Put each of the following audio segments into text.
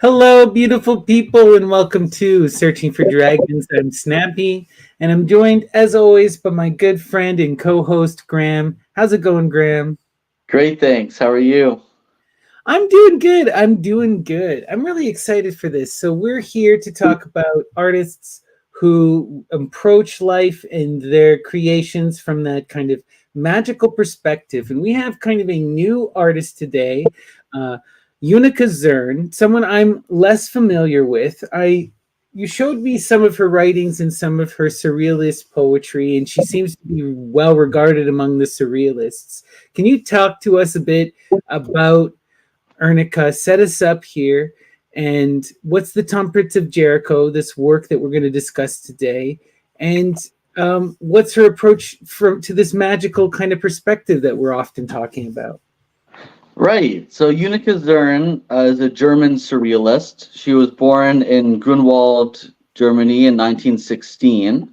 Hello, beautiful people, and welcome to Searching for Dragons. I'm Snappy, and I'm joined, as always, by my good friend and co host, Graham. How's it going, Graham? Great, thanks. How are you? I'm doing good. I'm doing good. I'm really excited for this. So, we're here to talk about artists who approach life and their creations from that kind of magical perspective. And we have kind of a new artist today, uh, Unica Zürn, someone I'm less familiar with. You showed me some of her writings and some of her surrealist poetry, and she seems to be well regarded among the surrealists. Can you talk to us a bit about Unica? Set us up here, and what's the Trumpets of Jericho, this work that we're going to discuss today, and what's her approach to this magical kind of perspective that we're often talking about? Right. So Unica Zürn is a German surrealist. She was born in Grunwald, Germany in 1916.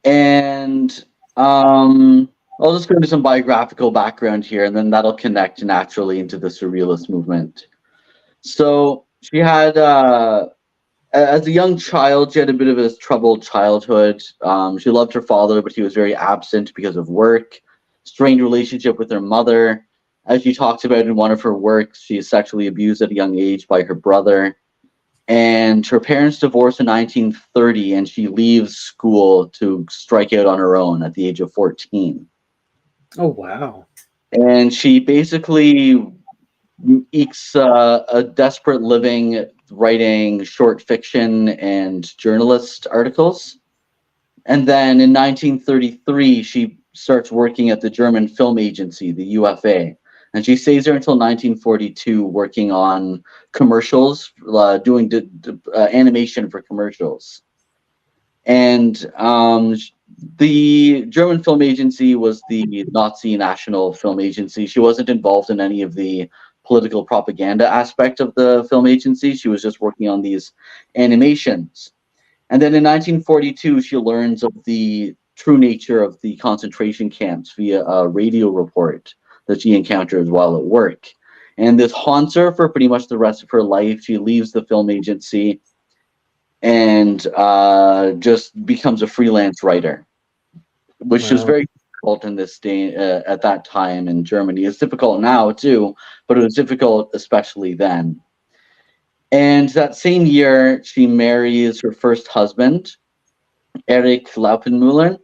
And I'll just go into some biographical background here, and then that'll connect naturally into the surrealist movement. So she had, as a young child, she had a bit of a troubled childhood. She loved her father, but he was very absent because of work, strained relationship with her mother. As she talks about in one of her works, she is sexually abused at a young age by her brother. And her parents divorced in 1930, and she leaves school to strike out on her own at the age of 14. Oh, wow. And she basically ekes a desperate living writing short fiction and journalist articles. And then in 1933, she starts working at the German film agency, the UFA. And she stays there until 1942, working on commercials, doing animation for commercials. And the German film agency was the Nazi National Film Agency. She wasn't involved in any of the political propaganda aspect of the film agency. She was just working on these animations. And then in 1942, she learns of the true nature of the concentration camps via a radio report that she encounters while at work. And this haunts her for pretty much the rest of her life. She leaves the film agency and just becomes a freelance writer, which is Wow. very difficult in this day at that time in Germany. It's difficult now too, but it was difficult especially then. And that same year, she marries her first husband, Erich Laupenmüller,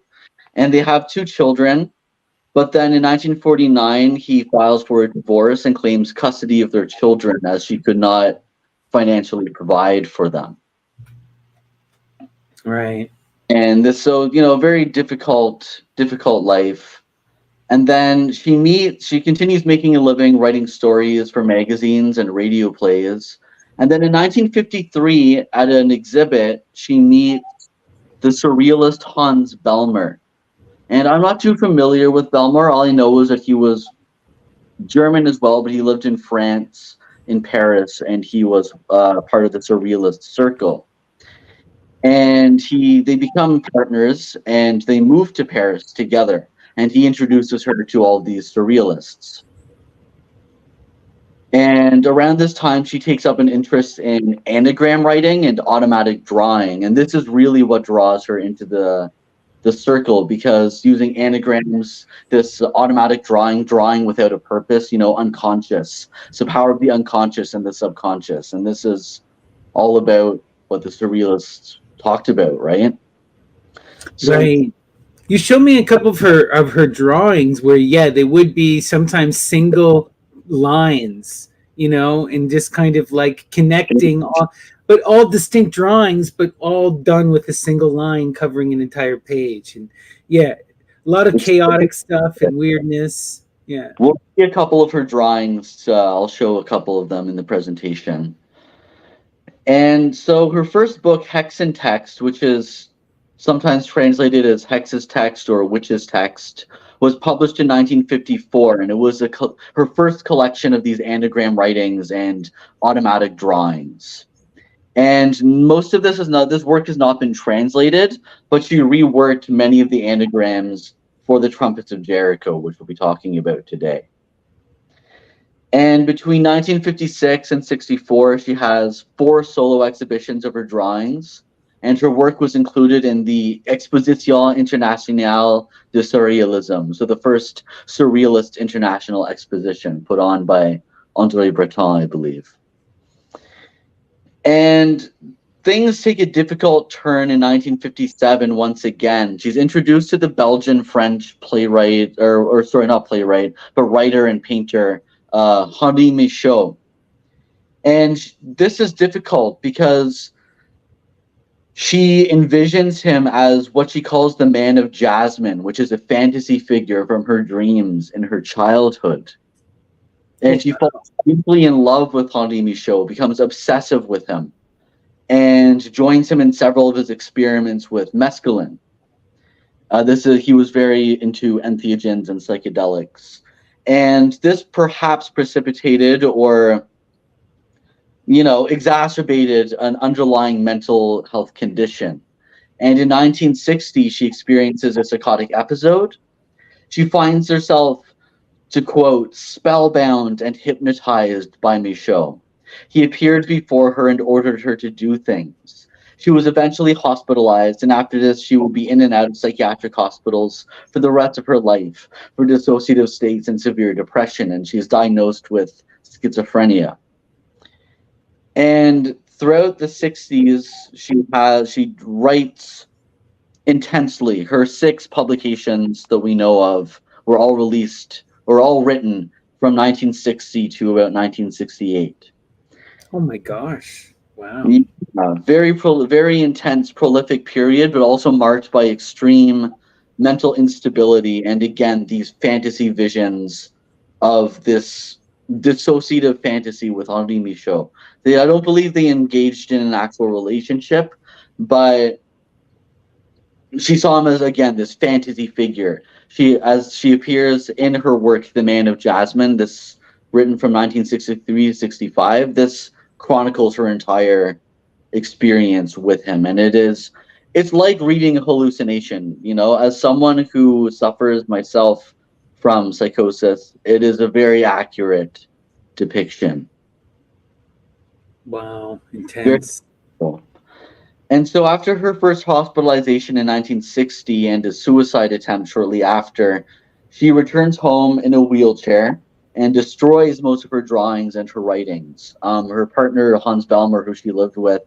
and they have two children. But then in 1949, he files for a divorce and claims custody of their children as she could not financially provide for them. Right. And this, so, very difficult life. And then she continues making a living writing stories for magazines and radio plays. And then in 1953, at an exhibit, she meets the surrealist Hans Bellmer. And I'm not too familiar with Bellmer. All I know is that he was German as well, but he lived in France, in Paris, and he was part of the surrealist circle. And they become partners, and they move to Paris together. And he introduces her to all these surrealists. And around this time, she takes up an interest in anagram writing and automatic drawing. And this is really what draws her into the circle, because using anagrams, this automatic drawing without a purpose, unconscious. So power of the unconscious and the subconscious. And this is all about what the surrealists talked about, right? So, Right. You showed me a couple of her drawings where, yeah, they would be sometimes single lines, and just kind of like connecting all, but all distinct drawings, but all done with a single line covering an entire page. And yeah, a lot of chaotic stuff and weirdness. Yeah. we'll see a couple of her drawings. I'll show a couple of them in the presentation. And so her first book, Hex and Text, which is sometimes translated as Hex's Text or Witch's Text, was published in 1954, and it was her first collection of these anagram writings and automatic drawings. And most of this work has not been translated, but she reworked many of the anagrams for the Trumpets of Jericho, which we'll be talking about today. And between 1956 and 64, she has 4 solo exhibitions of her drawings, and her work was included in the Exposition Internationale de Surrealism, so the first Surrealist international exposition put on by André Breton, I believe. And things take a difficult turn in 1957 once again. She's introduced to the Belgian-French playwright, or sorry, not playwright, but writer and painter, Henri Michaud. And this is difficult because she envisions him as what she calls the man of Jasmine, which is a fantasy figure from her dreams in her childhood. And she falls deeply in love with Henri Michaud, becomes obsessive with him, and joins him in several of his experiments with mescaline. He was very into entheogens and psychedelics. And this perhaps precipitated or exacerbated an underlying mental health condition. And in 1960, she experiences a psychotic episode. She finds herself, to quote, spellbound and hypnotized by Michaud. He appeared before her and ordered her to do things. She was eventually hospitalized, and after this, she will be in and out of psychiatric hospitals for the rest of her life for dissociative states and severe depression, and she's diagnosed with schizophrenia. And throughout the 60s, she writes intensely. Her 6 publications that we know of were all released or all written from 1960 to about 1968. Oh my gosh. Wow. Very intense, prolific period, but also marked by extreme mental instability and, again, these fantasy visions of this dissociative fantasy with Henri Michaud. I don't believe they engaged in an actual relationship, but she saw him as, again, this fantasy figure. As she appears in her work, The Man of Jasmine, this written from 1963 to 65, this chronicles her entire experience with him. And it's like reading a hallucination, as someone who suffers myself from psychosis, it is a very accurate depiction. Wow, intense. Cool. And so after her first hospitalization in 1960 and a suicide attempt shortly after, she returns home in a wheelchair and destroys most of her drawings and her writings. Her partner, Hans Bellmer, who she lived with,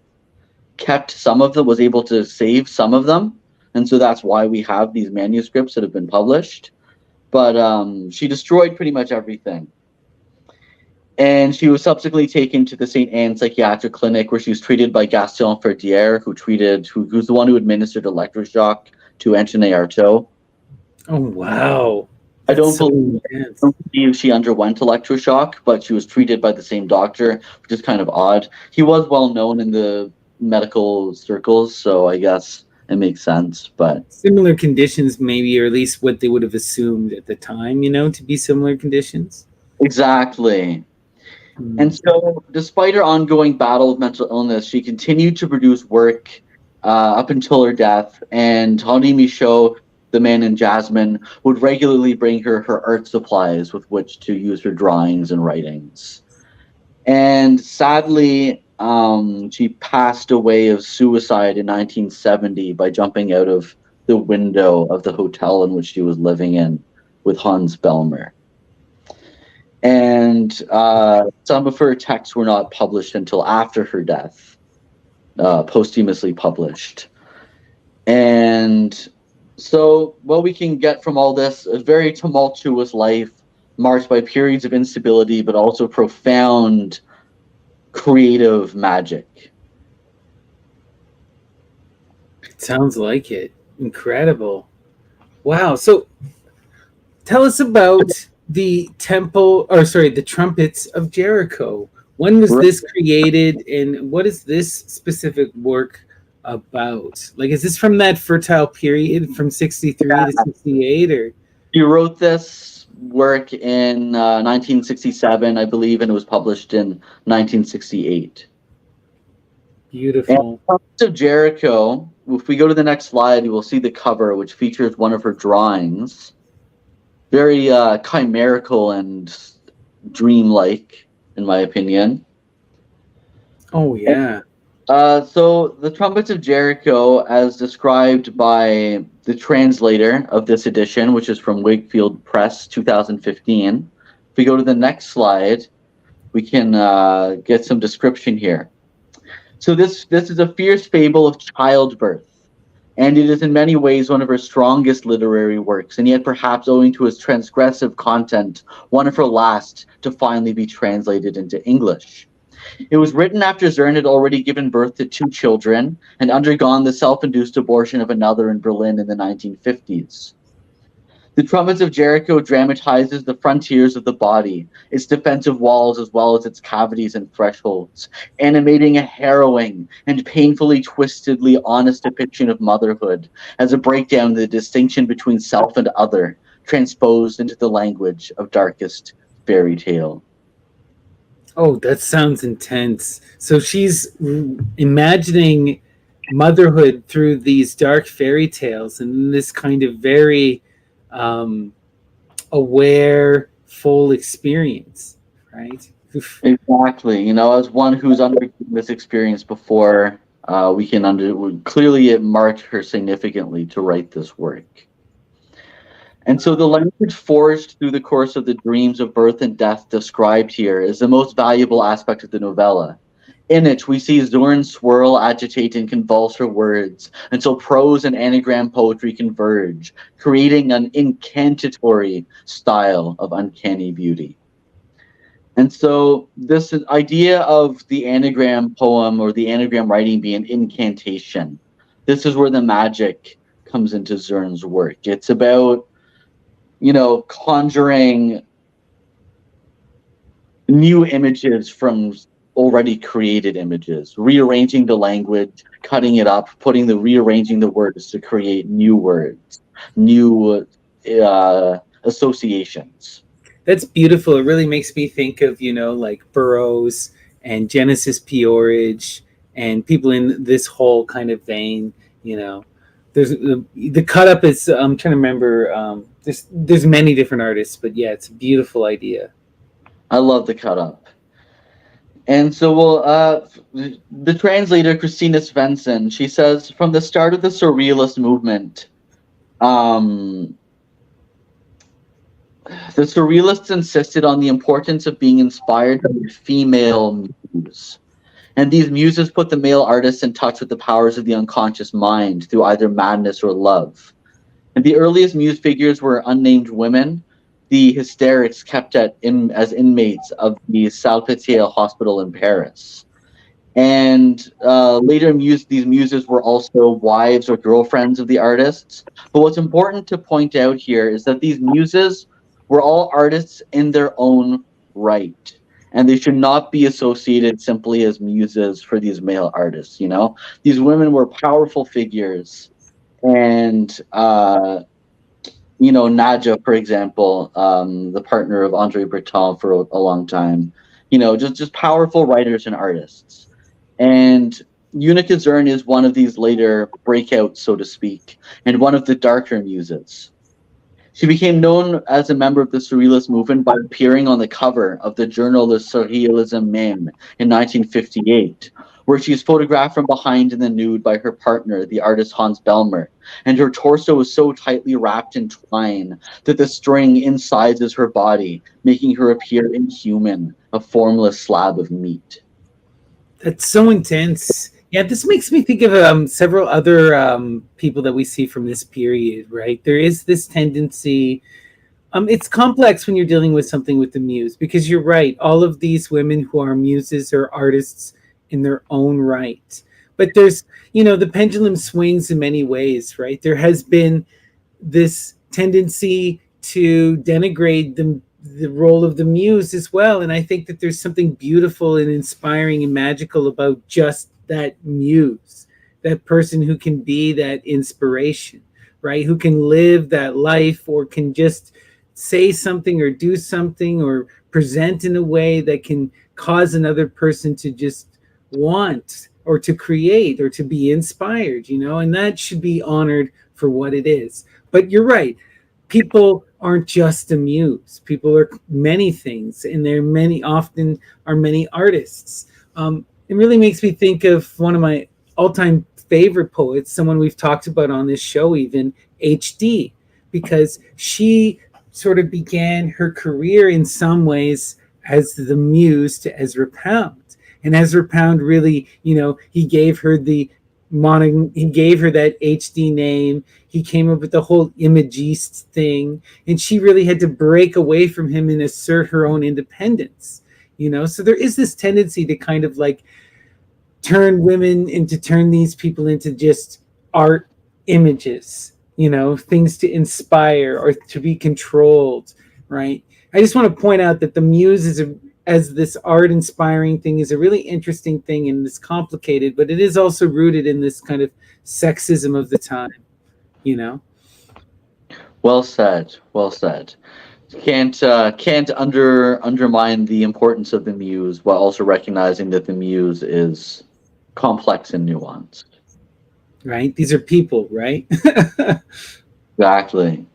kept some of them, was able to save some of them. And so that's why we have these manuscripts that have been published. But she destroyed pretty much everything. And she was subsequently taken to the St. Anne Psychiatric Clinic, where she was treated by Gaston Ferdier, who's the one who administered electroshock to Antoine Artaud. Oh, wow. I don't believe she underwent electroshock, but she was treated by the same doctor, which is kind of odd. He was well known in the medical circles, so I guess it makes sense. But similar conditions, maybe, or at least what they would have assumed at the time, to be similar conditions. Exactly. And so, despite her ongoing battle with mental illness, she continued to produce work up until her death. And Henri Michaud, the Man in Jasmine, would regularly bring her art supplies with which to use her drawings and writings. And sadly, she passed away of suicide in 1970 by jumping out of the window of the hotel in which she was living in with Hans Bellmer. And some of her texts were not published until after her death, posthumously published. And so what we can get from all this, a very tumultuous life marked by periods of instability, but also profound creative magic. It sounds like it. Incredible. Wow. So tell us about the Trumpets of Jericho. When was this created, and what is this specific work about? Like, is this from that fertile period from 63 to 68, or? You wrote this work in 1967, I believe, and it was published in 1968. Beautiful. Trumpets of Jericho, if we go to the next slide, you will see the cover, which features one of her drawings. Very chimerical and dreamlike, in my opinion. Oh yeah. So the Trumpets of Jericho, as described by the translator of this edition, which is from Wakefield Press, 2015. If we go to the next slide, we can get some description here. So this is a fierce fable of childbirth, and it is in many ways one of her strongest literary works, and yet perhaps owing to its transgressive content, one of her last to finally be translated into English. It was written after Zürn had already given birth to 2 children and undergone the self-induced abortion of another in Berlin in the 1950s. The Trumpets of Jericho dramatizes the frontiers of the body, its defensive walls as well as its cavities and thresholds, animating a harrowing and painfully twistedly honest depiction of motherhood as a breakdown of the distinction between self and other, transposed into the language of darkest fairy tale. Oh, that sounds intense. So she's imagining motherhood through these dark fairy tales and this kind of very um, aware, full experience, right? Oof. Exactly. You know, as one who's undergone this experience before, we can clearly it marked her significantly to write this work. And so the language forged through the course of the dreams of birth and death described here is the most valuable aspect of the novella. In it, we see Zürn swirl, agitate, and convulse her words until prose and anagram poetry converge, creating an incantatory style of uncanny beauty. And so this idea of the anagram poem or the anagram writing being incantation, this is where the magic comes into Zürn's work. It's about, you know, conjuring new images from already created images, rearranging the language, cutting it up, rearranging the words to create new words, new associations. That's beautiful. It really makes me think of, like Burroughs and Genesis Peorage and people in this whole kind of vein. There's the cut up is I'm trying to remember. There's many different artists, but yeah, it's a beautiful idea. I love the cut up. And so, the translator, Christina Svensson, she says, from the start of the Surrealist movement, the Surrealists insisted on the importance of being inspired by a female muse. And these muses put the male artists in touch with the powers of the unconscious mind through either madness or love. And the earliest muse figures were unnamed women, the hysterics kept as inmates of the Salpêtrière hospital in Paris. And later, these muses were also wives or girlfriends of the artists. But what's important to point out here is that these muses were all artists in their own right. And they should not be associated simply as muses for these male artists, These women were powerful figures. And, Nadja, for example, the partner of Andre Breton for a long time, just powerful writers and artists. And Unica Zürn is one of these later breakouts, so to speak, and one of the darker muses. She became known as a member of the Surrealist movement by appearing on the cover of the journal Le Surrealisme Même in 1958, where she is photographed from behind in the nude by her partner, the artist Hans Bellmer, and her torso is so tightly wrapped in twine that the string incises her body, making her appear inhuman, a formless slab of meat. That's so intense. Yeah, this makes me think of several other people that we see from this period, right? There is this tendency. It's complex when you're dealing with something with the muse, because you're right. All of these women who are muses are artists in their own right. But there's, the pendulum swings in many ways, right? There has been this tendency to denigrate the role of the muse as well. And I think that there's something beautiful and inspiring and magical about just that muse, that person who can be that inspiration, right? Who can live that life or can just say something or do something or present in a way that can cause another person to just want or to create or to be inspired, and that should be honored for what it is. But you're right. people aren't just a muse. People are many things, and there many often are many artists. It really makes me think of one of my all-time favorite poets, someone we've talked about on this show, even HD, because she sort of began her career in some ways as the muse to Ezra Pound. And Ezra Pound really, he gave her he gave her that HD name. He came up with the whole imagist thing, and she really had to break away from him and assert her own independence. So there is this tendency to kind of like turn these people into just art images, things to inspire or to be controlled, right? I just want to point out that the muse as this art inspiring thing is a really interesting thing, and it's complicated, but it is also rooted in this kind of sexism of the time. Well said. Well said. Can't undermine the importance of the muse while also recognizing that the muse is complex and nuanced. Right? These are people, right? Exactly.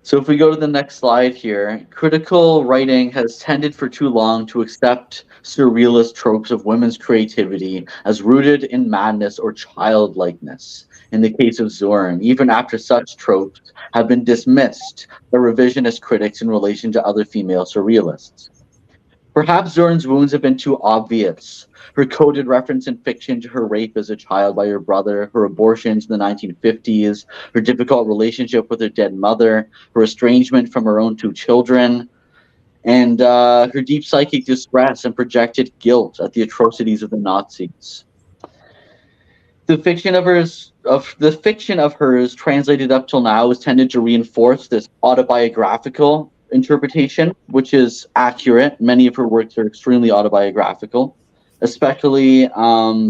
So if we go to the next slide here, critical writing has tended for too long to accept surrealist tropes of women's creativity as rooted in madness or childlikeness. In the case of Zürn, even after such tropes have been dismissed by revisionist critics in relation to other female surrealists. Perhaps Zürn's wounds have been too obvious. Her coded reference in fiction to her rape as a child by her brother, her abortions in the 1950s, her difficult relationship with her dead mother, her estrangement from her own two children, and her deep psychic distress and projected guilt at the atrocities of the Nazis. The fiction of hers translated up till now has tended to reinforce this autobiographical interpretation, which is accurate. Many of her works are extremely autobiographical, especially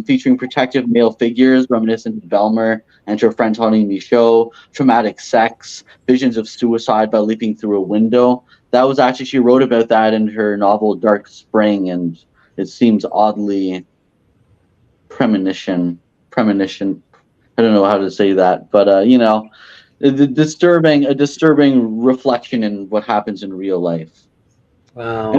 featuring protective male figures reminiscent of Belmer and her friend Tony Michaud, traumatic sex, visions of suicide by leaping through a window. That was actually, she wrote about that in her novel Dark Spring, and it seems oddly premonition. I don't know how to say that, but a disturbing reflection in what happens in real life. Wow.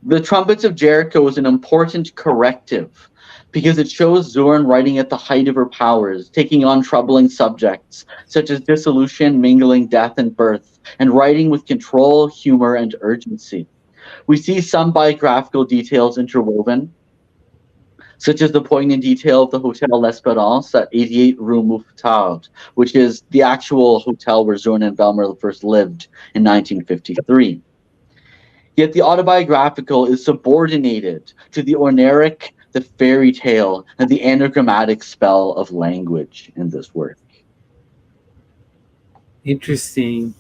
The Trumpets of Jericho is an important corrective because it shows Zürn writing at the height of her powers, taking on troubling subjects such as dissolution, mingling, death, and birth, and writing with control, humor, and urgency. We see some biographical details interwoven, such as the poignant detail of the Hotel L'Espérance at 88 Rue Mouffetard, which is the actual hotel where Zürn and Belmer first lived in 1953. Yet the autobiographical is subordinated to the Orneric, the fairy tale, and the anagrammatic spell of language in this work. Interesting.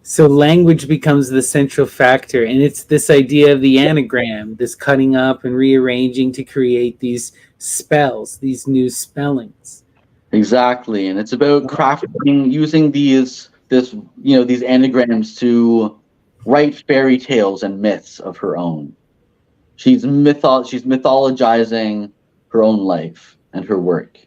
So language becomes the central factor, and it's this idea of the anagram, this cutting up and rearranging to create these spells, these new spellings. Exactly, and it's about crafting, using these anagrams to write fairy tales and myths of her own. She's mythologizing her own life and her work.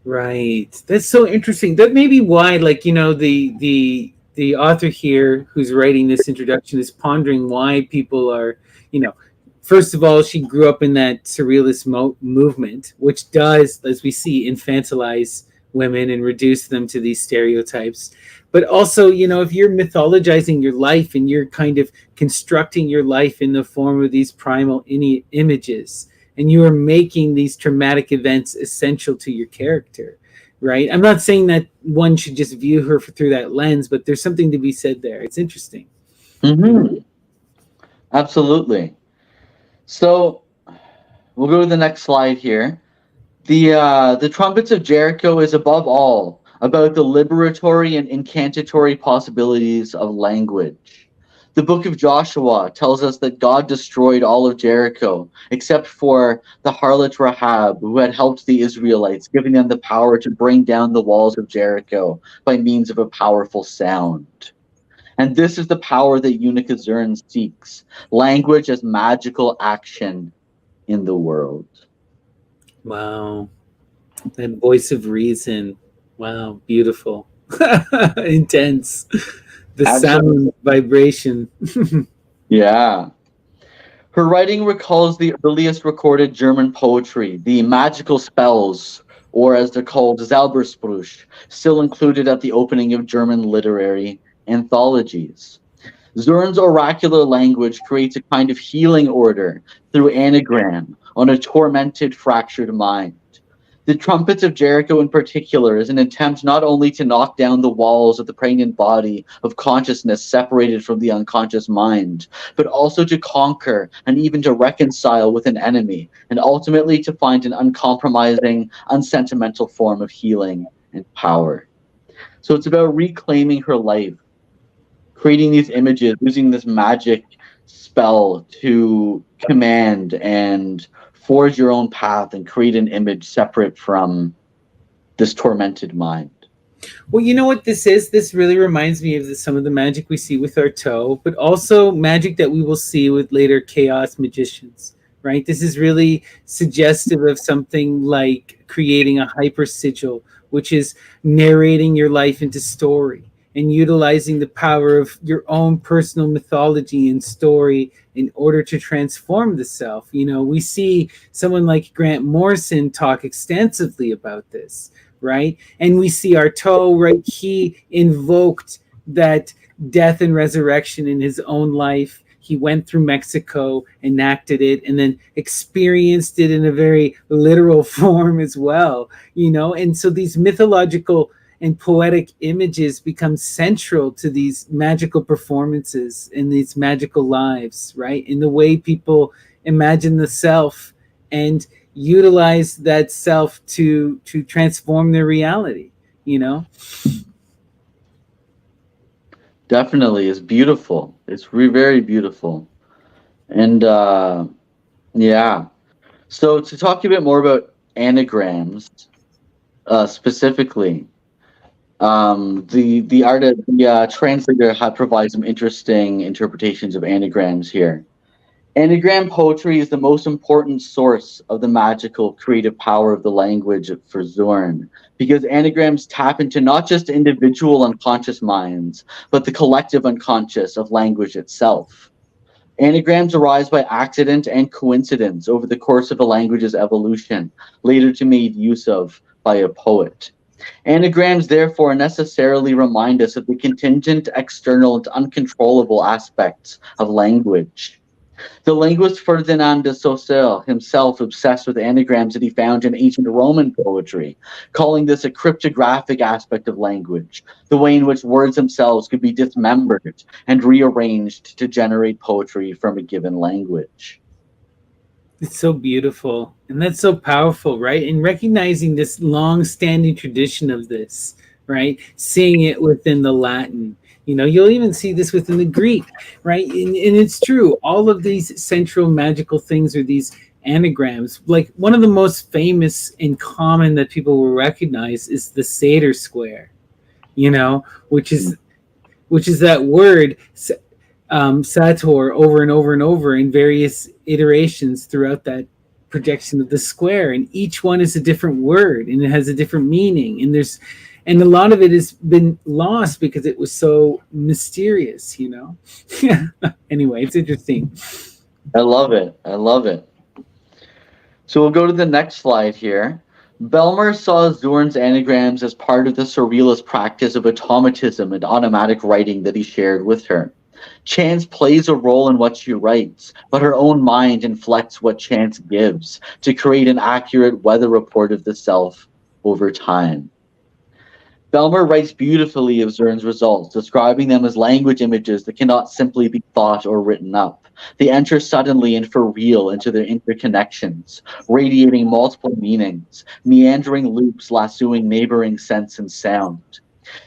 Right. That's so interesting. That may be why, like, the author here who's writing this introduction is pondering why people are, first of all, she grew up in that surrealist movement, which does, as we see, infantilize women and reduce them to these stereotypes. But also, if you're mythologizing your life and you're kind of constructing your life in the form of these primal images, and you are making these traumatic events essential to your character, right? I'm not saying that one should just view her through that lens, but there's something to be said there. It's interesting. Mm-hmm. Absolutely. So we'll go to the next slide here. The Trumpets of Jericho is above all about the liberatory and incantatory possibilities of language. The book of Joshua tells us that God destroyed all of Jericho except for the harlot Rahab, who had helped the Israelites, giving them the power to bring down the walls of Jericho by means of a powerful sound. And this is the power that Unica Zürn seeks, language as magical action in the world. Wow. That voice of reason. Wow. Beautiful. Intense. The Absolutely. sound vibration. Yeah. Her writing recalls the earliest recorded German poetry, the magical spells, or as they're called, Zauberspruch, still included at the opening of German literary anthologies. Zurn's oracular language creates a kind of healing order through anagram on a tormented, fractured mind. The Trumpets of Jericho, in particular, is an attempt not only to knock down the walls of the pregnant body of consciousness separated from the unconscious mind, but also to conquer and even to reconcile with an enemy, and ultimately to find an uncompromising, unsentimental form of healing and power. So it's about reclaiming her life, creating these images, using this magic spell to command and forge your own path and create an image separate from this tormented mind. Well, you know what this is? This really reminds me of some of the magic we see with our toe, but also magic that we will see with later chaos magicians, right? This is really suggestive of something like creating a hyper sigil, which is narrating your life into story and utilizing the power of your own personal mythology and story in order to transform the self. You know, we see someone like Grant Morrison talk extensively about this, right? And we see Artaud, right? He invoked that death and resurrection in his own life. He went through Mexico, enacted it, and then experienced it in a very literal form as well, you know? And so these mythological and poetic images become central to these magical performances in these magical lives, right? In the way people imagine the self and utilize that self to transform their reality, you know. Definitely, it's beautiful. It's very beautiful. And yeah. So to talk a bit more about anagrams, specifically, the translator had provided some interesting interpretations of anagrams here. Anagram poetry is the most important source of the magical creative power of the language for Zorn, because anagrams tap into not just individual unconscious minds, but the collective unconscious of language itself. Anagrams arise by accident and coincidence over the course of a language's evolution, later to be made use of by a poet. Anagrams therefore necessarily remind us of the contingent, external, and uncontrollable aspects of language. The linguist Ferdinand de Saussure himself obsessed with anagrams that he found in ancient Roman poetry, calling this a cryptographic aspect of language, the way in which words themselves could be dismembered and rearranged to generate poetry from a given language. It's so beautiful and that's so powerful, right? And recognizing this long-standing tradition of this, right? Seeing it within the Latin, you know, you'll even see this within the Greek, right? And it's true, all of these central magical things are these anagrams. Like one of the most famous and common that people will recognize is the Seder square, you know, which is that word sator over and over and over in various iterations throughout that projection of the square, and each one is a different word and it has a different meaning, and a lot of it has been lost because it was so mysterious, you know. Anyway, it's interesting. I love it. I love it. So we'll go to the next slide here. Belmer saw Zorn's anagrams as part of the Surrealist practice of automatism and automatic writing that he shared with her. Chance plays a role in what she writes, but her own mind inflects what chance gives to create an accurate weather report of the self over time. Belmer writes beautifully of Zurn's results, describing them as language images that cannot simply be thought or written up. They enter suddenly and for real into their interconnections, radiating multiple meanings, meandering loops lassoing neighboring sense and sound.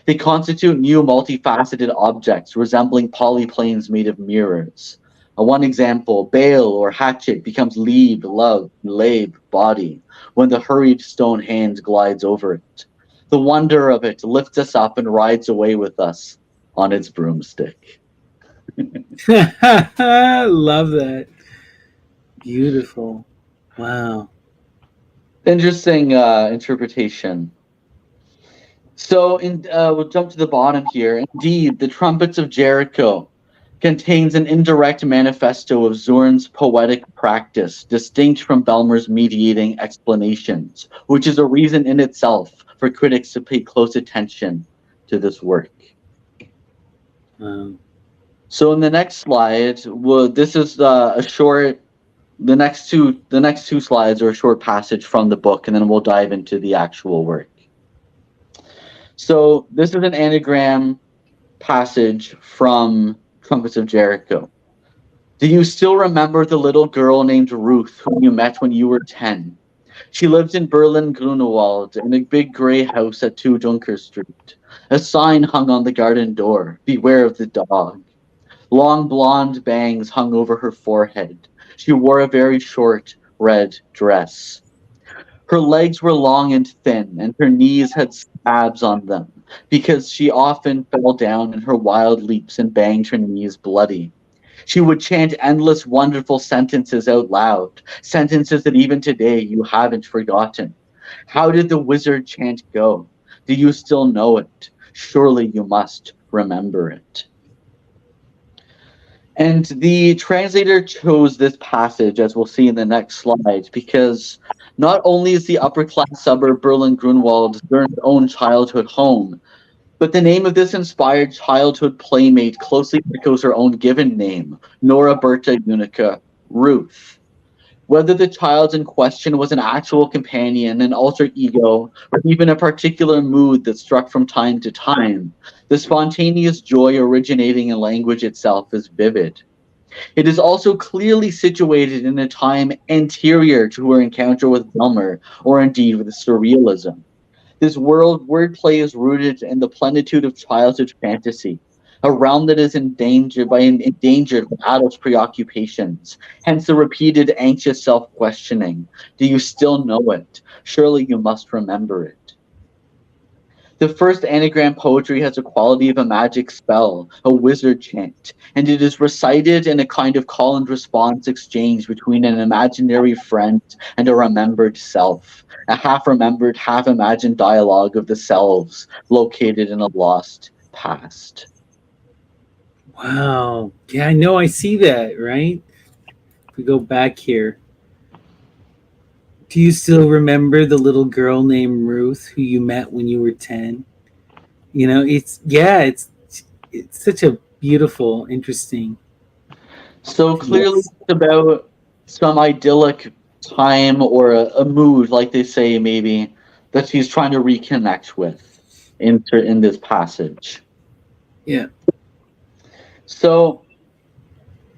They constitute new multifaceted objects resembling polyplanes made of mirrors. One example, bale or hatchet becomes leab, love, lab, body, when the hurried stone hand glides over it. The wonder of it lifts us up and rides away with us on its broomstick. Love that. Beautiful. Wow. Interesting interpretation. So we'll jump to the bottom here. Indeed, the Trumpets of Jericho contains an indirect manifesto of Zorn's poetic practice, distinct from Belmer's mediating explanations, which is a reason in itself for critics to pay close attention to this work. So in the next slide, this is a short. The next two slides are a short passage from the book, and then we'll dive into the actual work. So this is an anagram passage from Trumpets of Jericho. Do you still remember the little girl named Ruth whom you met when you were 10? She lived in Berlin Grunewald in a big gray house at 2 Dunker Street. A sign hung on the garden door, beware of the dog. Long blonde bangs hung over her forehead. She wore a very short red dress. Her legs were long and thin, and her knees had scabs on them, because she often fell down in her wild leaps and banged her knees bloody. She would chant endless wonderful sentences out loud, sentences that even today you haven't forgotten. How did the wizard chant go? Do you still know it? Surely you must remember it. And the translator chose this passage, as we'll see in the next slide, because not only is the upper-class suburb Berlin-Grunewald Zürn's own childhood home, but the name of this inspired childhood playmate closely echoes her own given name, Nora Berta Unica Ruth. Whether the child in question was an actual companion, an alter ego, or even a particular mood that struck from time to time, the spontaneous joy originating in language itself is vivid. It is also clearly situated in a time anterior to her encounter with Belmer, or indeed with Surrealism. This wordplay is rooted in the plenitude of childhood fantasy, a realm that is endangered with adult preoccupations, hence the repeated anxious self-questioning. Do you still know it? Surely you must remember it. The first anagram poetry has a quality of a magic spell, a wizard chant, and it is recited in a kind of call and response exchange between an imaginary friend and a remembered self, a half-remembered, half-imagined dialogue of the selves located in a lost past. Wow. Yeah, I know. I see that, right? If we go back here. Do you still remember the little girl named Ruth who you met when you were 10? You know, it's such a beautiful, interesting So clearly piece. it's about some idyllic time or a mood, like they say maybe, that she's trying to reconnect with in this passage. Yeah. So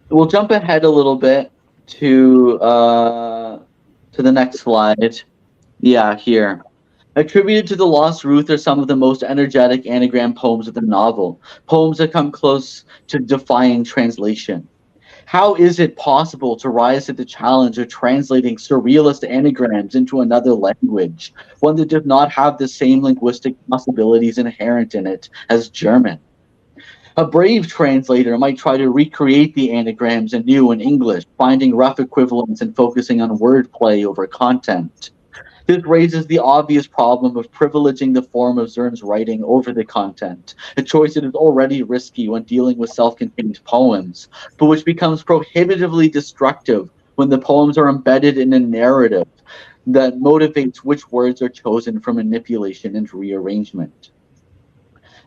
we'll jump ahead a little bit to the next slide. Yeah, here. Attributed to the lost Ruth are some of the most energetic anagram poems of the novel, poems that come close to defying translation. How is it possible to rise to the challenge of translating surrealist anagrams into another language, one that does not have the same linguistic possibilities inherent in it as German? A brave translator might try to recreate the anagrams anew in English, finding rough equivalents and focusing on wordplay over content. This raises the obvious problem of privileging the form of Zürn's writing over the content, a choice that is already risky when dealing with self-contained poems, but which becomes prohibitively destructive when the poems are embedded in a narrative that motivates which words are chosen for manipulation and rearrangement.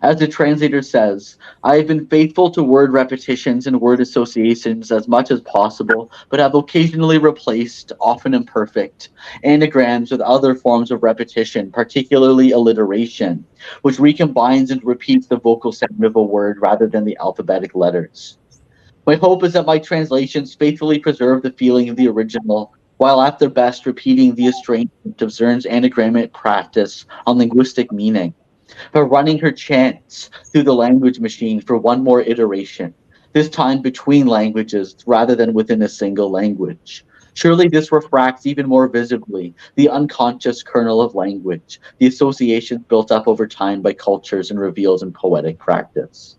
As the translator says, I have been faithful to word repetitions and word associations as much as possible, but have occasionally replaced, often imperfect, anagrams with other forms of repetition, particularly alliteration, which recombines and repeats the vocal sound of a word rather than the alphabetic letters. My hope is that my translations faithfully preserve the feeling of the original, while at their best repeating the estrangement of Zürn's anagrammatic practice on linguistic meaning, her running her chants through the language machine for one more iteration, this time between languages rather than within a single language. Surely this refracts even more visibly the unconscious kernel of language, the associations built up over time by cultures and reveals in poetic practice.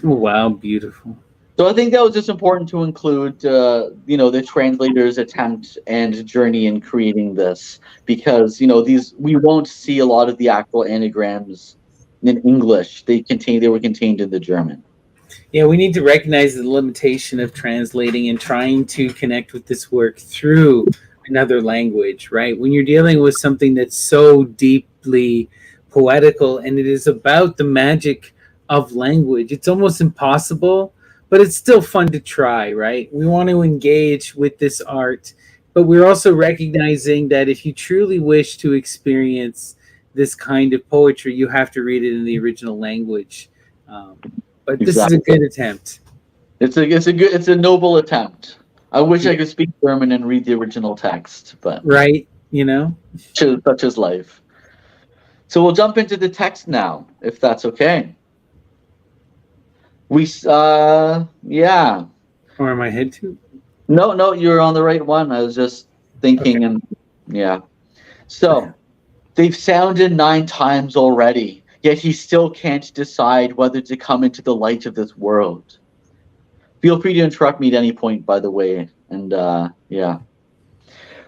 Oh, wow, beautiful. So I think that was just important to include, the translator's attempt and journey in creating this, because these we won't see a lot of the actual anagrams in English. They were contained in the German. Yeah, we need to recognize the limitation of translating and trying to connect with this work through another language, right? When you're dealing with something that's so deeply poetical and it is about the magic of language, it's almost impossible, but it's still fun to try, right? We want to engage with this art, but we're also recognizing that if you truly wish to experience this kind of poetry, you have to read it in the original language. Um, but this is a Exactly. good attempt, It's a noble attempt. I wish I could speak German and read the original text, but right? You know, such is life. So we'll jump into the text now, if that's okay. Yeah. or am I head to? No, no, you're on the right one. I was just Okay. thinking, and yeah. So they've sounded 9 times already, yet he still can't decide whether to come into the light of this world. Feel free to interrupt me at any point, by the way. And yeah.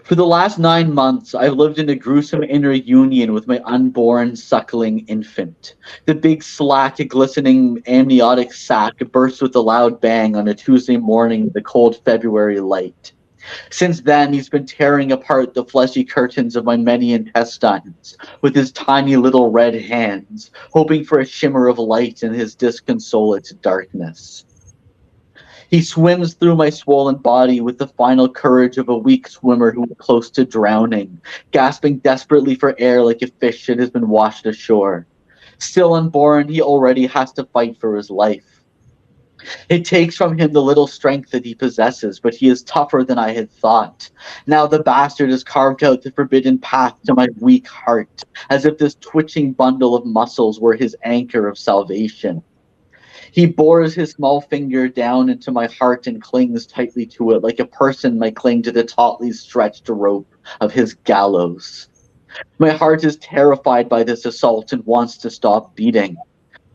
For the last 9 months, I've lived in a gruesome inner union with my unborn, suckling infant. The big, slack, glistening amniotic sac burst with a loud bang on a Tuesday morning in the cold February light. Since then, he's been tearing apart the fleshy curtains of my many intestines with his tiny little red hands, hoping for a shimmer of light in his disconsolate darkness. He swims through my swollen body with the final courage of a weak swimmer who is close to drowning, gasping desperately for air like a fish that has been washed ashore. Still unborn, he already has to fight for his life. It takes from him the little strength that he possesses, but he is tougher than I had thought. Now the bastard has carved out the forbidden path to my weak heart, as if this twitching bundle of muscles were his anchor of salvation. He bores his small finger down into my heart and clings tightly to it, like a person might cling to the tautly stretched rope of his gallows. My heart is terrified by this assault and wants to stop beating.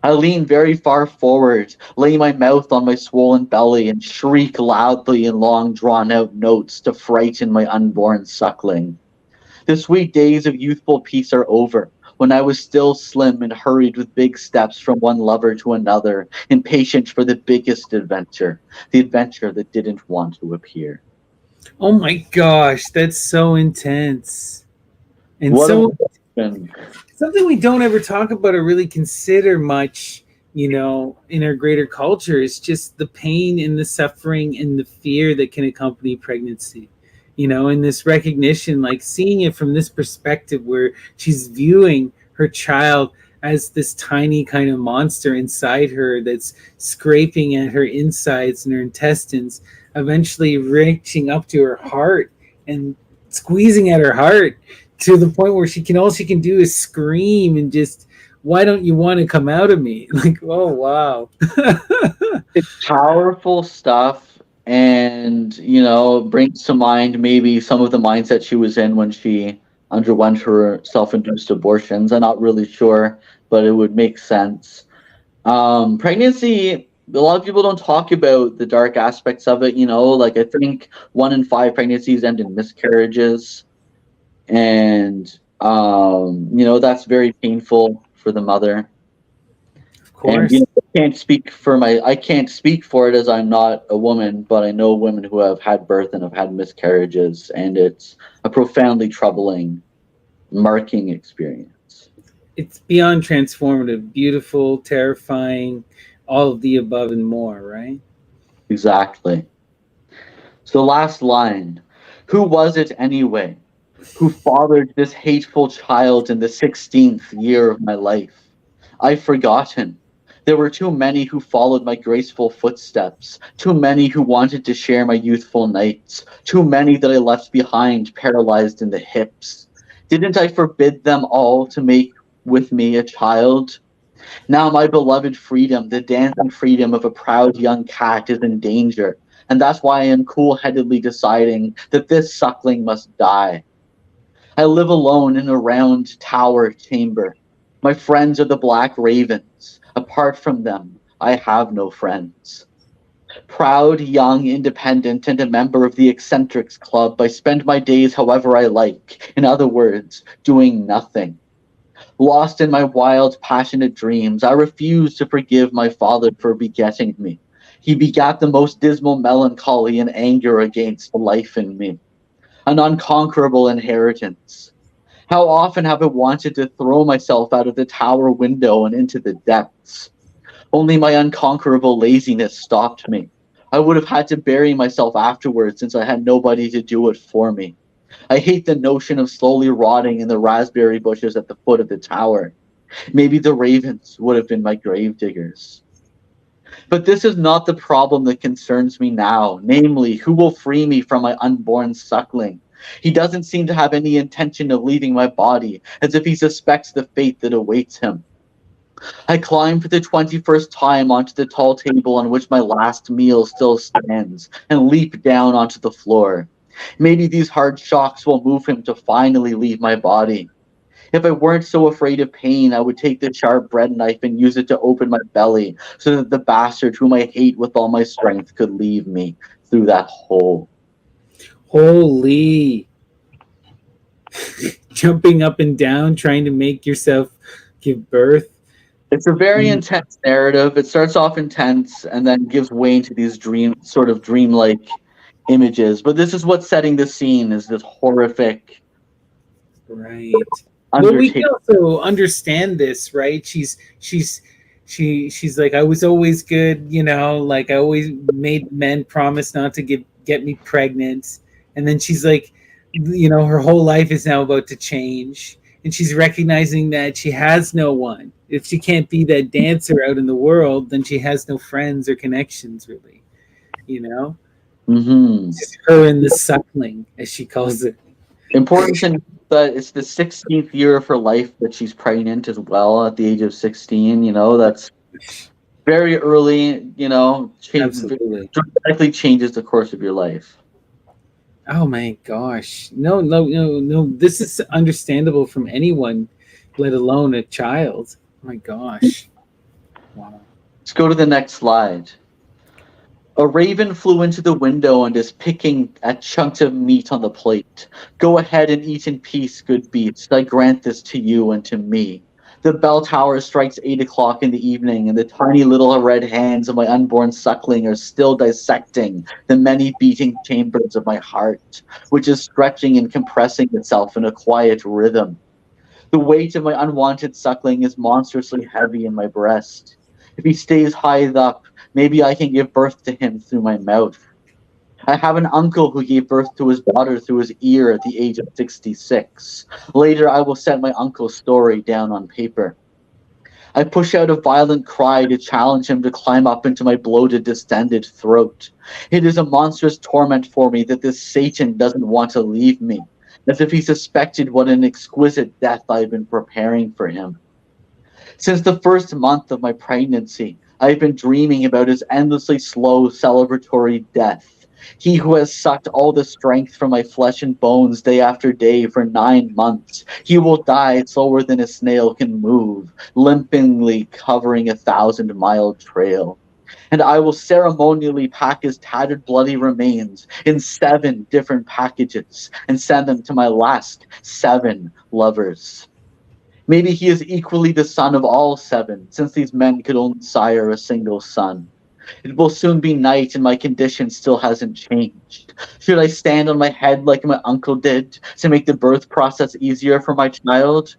I lean very far forward, lay my mouth on my swollen belly, and shriek loudly in long drawn out notes to frighten my unborn suckling. The sweet days of youthful peace are over, when I was still slim and hurried with big steps from one lover to another, impatient for the biggest adventure, the adventure that didn't want to appear. Oh my gosh, that's so intense, and What a so question. something we don't ever talk about or really consider much. In our greater culture, is just the pain and the suffering and the fear that can accompany pregnancy. And this recognition, like seeing it from this perspective, where she's viewing her child as this tiny kind of monster inside her that's scraping at her insides and her intestines, eventually reaching up to her heart and squeezing at her heart to the point where all she can do is scream and just, why don't you want to come out of me? Like, oh wow. It's powerful stuff, and brings to mind maybe some of the mindset she was in when she underwent her self-induced abortions. I'm not really sure, but it would make sense. Pregnancy, a lot of people don't talk about the dark aspects of it. Like, I think 1 in 5 pregnancies end in miscarriages, and that's very painful for the mother. Of And course. I can't speak for it as I'm not a woman, but I know women who have had birth and have had miscarriages, and it's a profoundly troubling, marking experience. It's beyond transformative, beautiful, terrifying, all of the above and more, right? Exactly. So, last line. Who was it anyway who fathered this hateful child in the 16th year of my life? I've forgotten. There were too many who followed my graceful footsteps, too many who wanted to share my youthful nights, too many that I left behind paralyzed in the hips. Didn't I forbid them all to make with me a child? Now my beloved freedom, the dancing freedom of a proud young cat, is in danger, and that's why I am cool-headedly deciding that this suckling must die. I live alone in a round tower chamber. My friends are the black ravens. Apart from them, I have no friends. Proud, young, independent, and a member of the Eccentrics Club, I spend my days however I like. In other words, doing nothing. Lost in my wild, passionate dreams, I refuse to forgive my father for begetting me. He begat the most dismal melancholy and anger against life in me, an unconquerable inheritance. How often have I wanted to throw myself out of the tower window and into the depths? Only my unconquerable laziness stopped me. I would have had to bury myself afterwards since I had nobody to do it for me. I hate the notion of slowly rotting in the raspberry bushes at the foot of the tower. Maybe the ravens would have been my grave diggers. But this is not the problem that concerns me now, namely, who will free me from my unborn suckling? He doesn't seem to have any intention of leaving my body, as if he suspects the fate that awaits him. I climb for the 21st time onto the tall table on which my last meal still stands, and leap down onto the floor. Maybe these hard shocks will move him to finally leave my body. If I weren't so afraid of pain, I would take the sharp bread knife and use it to open my belly so that the bastard whom I hate with all my strength could leave me through that hole. Holy. Jumping up and down, trying to make yourself give birth. It's a very intense narrative. It starts off intense and then gives way to these dreamlike images. But this is what's setting the scene, is this horrific Right. Well, we can undertaking. also understand this, right? She's like, I was always good, like I always made men promise not to get me pregnant. And then she's like, her whole life is now about to change. And she's recognizing that she has no one. If she can't be that dancer out in the world, then she has no friends or connections, really. You know? Mm-hmm. Just her and the suckling, as she calls it. Important to note that it's the 16th year of her life that she's pregnant as well at the age of 16. That's very early, Absolutely. dramatically changes the course of your life. Oh my gosh. No, no, no, no. This is understandable from anyone, let alone a child. Oh my gosh. Wow. Let's go to the next slide. A raven flew into the window and is picking at chunks of meat on the plate. Go ahead and eat in peace, good beast. I grant this to you and to me. The bell tower strikes 8 o'clock in the evening, and the tiny little red hands of my unborn suckling are still dissecting the many beating chambers of my heart, which is stretching and compressing itself in a quiet rhythm. The weight of my unwanted suckling is monstrously heavy in my breast. If he stays high up, maybe I can give birth to him through my mouth. I have an uncle who gave birth to his daughter through his ear at the age of 66. Later, I will set my uncle's story down on paper. I push out a violent cry to challenge him to climb up into my bloated, distended throat. It is a monstrous torment for me that this Satan doesn't want to leave me, as if he suspected what an exquisite death I had been preparing for him. Since the first month of my pregnancy, I have been dreaming about his endlessly slow, celebratory death. He who has sucked all the strength from my flesh and bones day after day for 9 months. He will die slower than a snail can move, limpingly covering 1,000-mile trail. And I will ceremonially pack his tattered bloody remains in 7 different packages and send them to my last 7 lovers. Maybe he is equally the son of all 7, since these men could only sire a single son. It will soon be night and my condition still hasn't changed. Should I stand on my head like my uncle did to make the birth process easier for my child?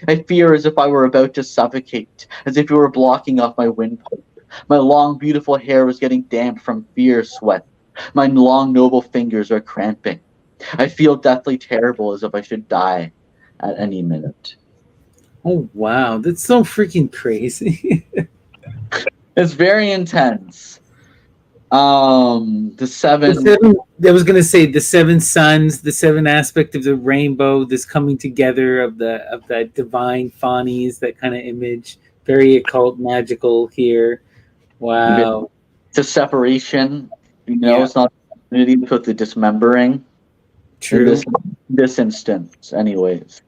I fear as if I were about to suffocate, as if you were blocking off my windpipe. My long, beautiful hair was getting damp from fear sweat. My long, noble fingers are cramping. I feel deathly terrible, as if I should die at any minute. Oh wow, that's so freaking crazy. It's very intense. The 7. I was gonna say the 7 suns, the 7 aspect of the rainbow, this coming together of that divine phonies, that kind of image, very occult, magical here. Wow. It's a separation. Yeah. It's not unity with the dismembering. In True. this instance, anyways.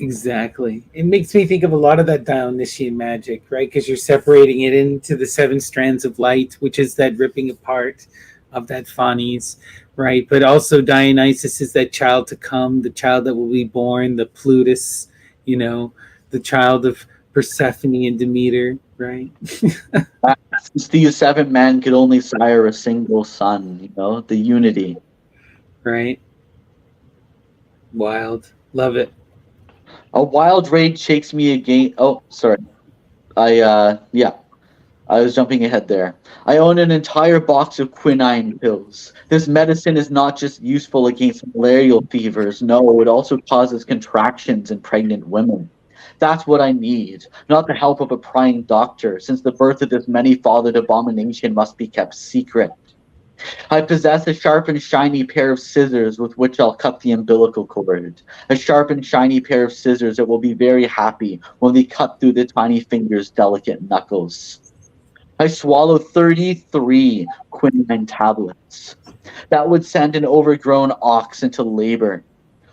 Exactly. It makes me think of a lot of that Dionysian magic, right? Because you're separating it into the seven strands of light, which is that ripping apart of that Phanes, right? But also Dionysus is that child to come, the child that will be born, the Plutus, you know, the child of Persephone and Demeter, right? Since these seven men could only sire a single son, the unity. Right? Wild. Love it. A wild rage shakes me again. Oh, sorry. Yeah, I was jumping ahead there. I own an entire box of quinine pills. This medicine is not just useful against malarial fevers. No, it also causes contractions in pregnant women. That's what I need, not the help of a prying doctor, since the birth of this many-fathered abomination must be kept secret. I possess a sharp and shiny pair of scissors with which I'll cut the umbilical cord. A sharp and shiny pair of scissors that will be very happy when they cut through the tiny finger's delicate knuckles. I swallowed 33 quinine tablets. That would send an overgrown ox into labor.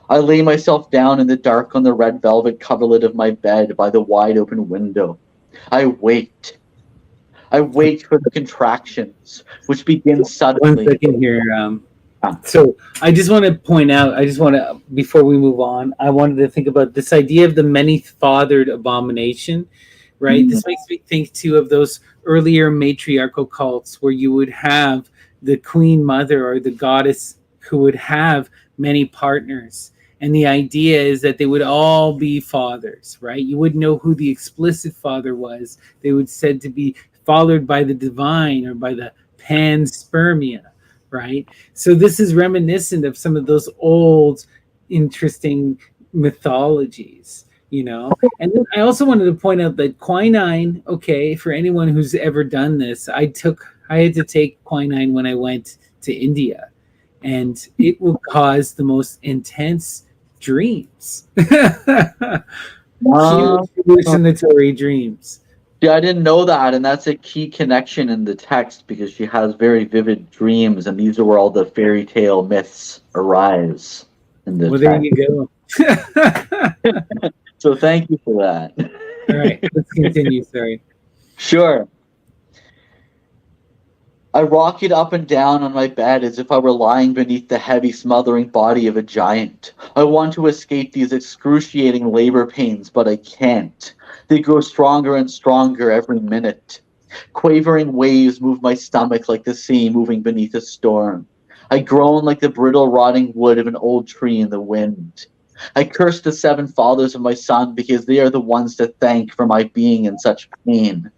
I lay myself down in the dark on the red velvet coverlet of my bed by the wide open window. I wait. I wait for the contractions, which begin One suddenly. second here. So I just want to point out, before we move on, I wanted to think about this idea of the many-fathered abomination, right? This makes me think too of those earlier matriarchal cults where you would have the queen mother or the goddess who would have many partners. And the idea is that they would all be fathers, right? You wouldn't know who the explicit father was. They would said to be fathered by the divine or by the panspermia, right? So this is reminiscent of some of those old, interesting mythologies, you know. And then I also wanted to point out that quinine, okay, for anyone who's ever done this, I had to take quinine when I went to India, and it will cause the most intense dreams. Huge hallucinatory dreams. Yeah, I didn't know that, and that's a key connection in the text because she has very vivid dreams, and these are where all the fairy tale myths arise in the Well, text. there you go. So thank you for that. All right, let's continue. Sorry. Sure. I rocket up and down on my bed as if I were lying beneath the heavy, smothering body of a giant. I want to escape these excruciating labor pains, but I can't. They grow stronger and stronger every minute. Quavering waves move my stomach like the sea moving beneath a storm. I groan like the brittle, rotting wood of an old tree in the wind. I curse the seven fathers of my son because they are the ones to thank for my being in such pain.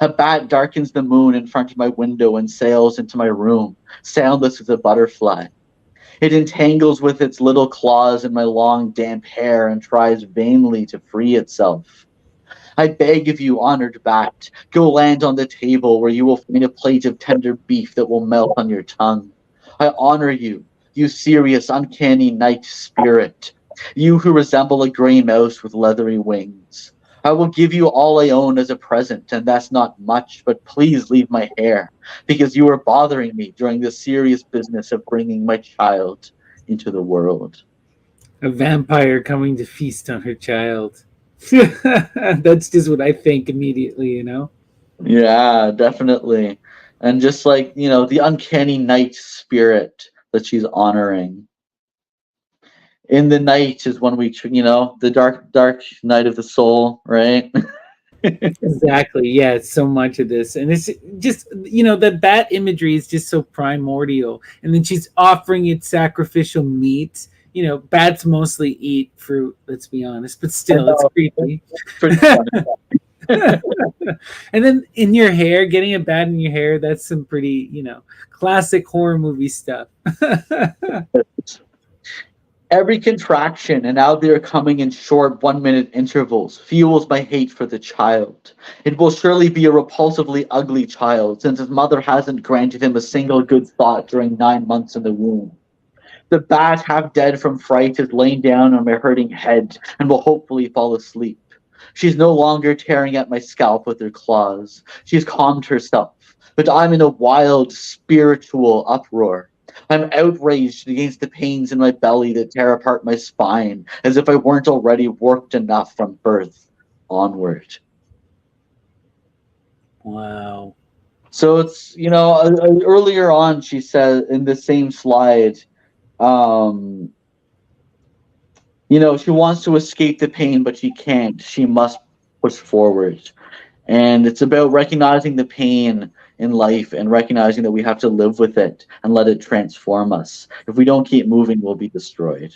A bat darkens the moon in front of my window and sails into my room, soundless as a butterfly. It entangles with its little claws in my long, damp hair and tries vainly to free itself. I beg of you, honored bat, go land on the table where you will find a plate of tender beef that will melt on your tongue. I honor you, you serious, uncanny night spirit, you who resemble a gray mouse with leathery wings. I will give you all I own as a present, and that's not much, but please leave my hair, because you are bothering me during the serious business of bringing my child into the world. A vampire coming to feast on her child. That's just what I think immediately, you know? Yeah, definitely. And just like, the uncanny night spirit that she's honoring. In the night is when the dark, dark night of the soul, right? Exactly. Yeah, so much of this. And it's just, the bat imagery is just so primordial. And then she's offering it sacrificial meat. Bats mostly eat fruit, let's be honest, but still, it's creepy. And then in your hair, getting a bat in your hair, that's some pretty, classic horror movie stuff. Every contraction, and now they are coming in short 1-minute intervals, fuels my hate for the child. It will surely be a repulsively ugly child, since his mother hasn't granted him a single good thought during 9 months in the womb. The bat, half dead from fright, is laying down on my hurting head and will hopefully fall asleep. She's no longer tearing at my scalp with her claws. She's calmed herself, but I'm in a wild, spiritual uproar. I'm outraged against the pains in my belly that tear apart my spine, as if I weren't already warped enough from birth onward. Wow. So it's, earlier on, she said in the same slide, um, she wants to escape the pain, but she can't. She must push forward. And it's about recognizing the pain in life and recognizing that we have to live with it and let it transform us. If we don't keep moving, we'll be destroyed.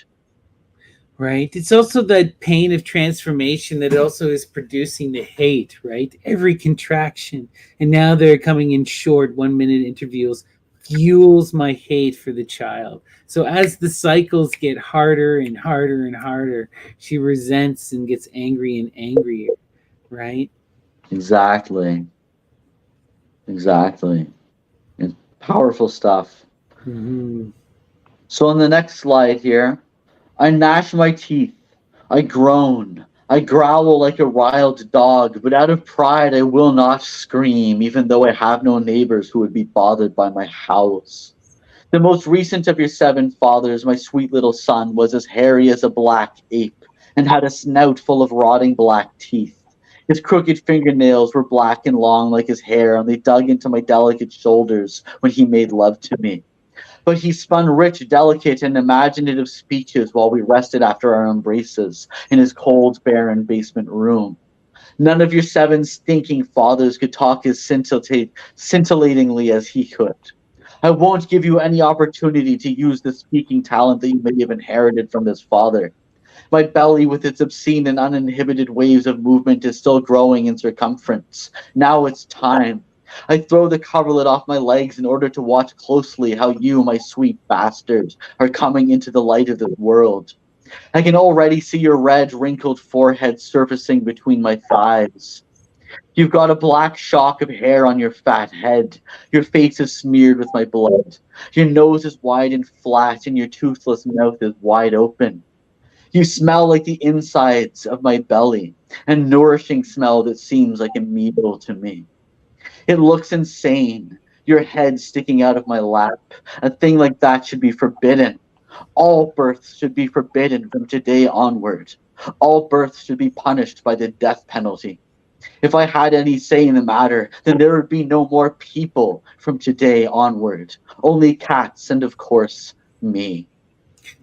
Right. It's also that pain of transformation that also is producing the hate, right? Every contraction. And now they're coming in short 1 minute interviews fuels my hate for the child. So as the cycles get harder and harder and harder, she resents and gets angry and angrier, right? Exactly. Exactly. It's powerful stuff. Mm-hmm. So on the next slide here, I gnash my teeth. I groan. I growl like a riled dog, but out of pride I will not scream, even though I have no neighbors who would be bothered by my howls. The most recent of your 7 fathers, my sweet little son, was as hairy as a black ape and had a snout full of rotting black teeth. His crooked fingernails were black and long like his hair, and they dug into my delicate shoulders when he made love to me. But he spun rich, delicate, and imaginative speeches while we rested after our embraces in his cold, barren basement room. None of your 7 stinking fathers could talk as scintillatingly as he could. I won't give you any opportunity to use the speaking talent that you may have inherited from this father. My belly, with its obscene and uninhibited waves of movement, is still growing in circumference. Now it's time. I throw the coverlet off my legs in order to watch closely how you, my sweet bastard, are coming into the light of this world. I can already see your red, wrinkled forehead surfacing between my thighs. You've got a black shock of hair on your fat head. Your face is smeared with my blood. Your nose is wide and flat, and your toothless mouth is wide open. You smell like the insides of my belly, a nourishing smell that seems like a meal to me. It looks insane, your head sticking out of my lap. A thing like that should be forbidden. All births should be forbidden from today onward. All births should be punished by the death penalty. If I had any say in the matter, then there would be no more people from today onward. Only cats and, of course, me.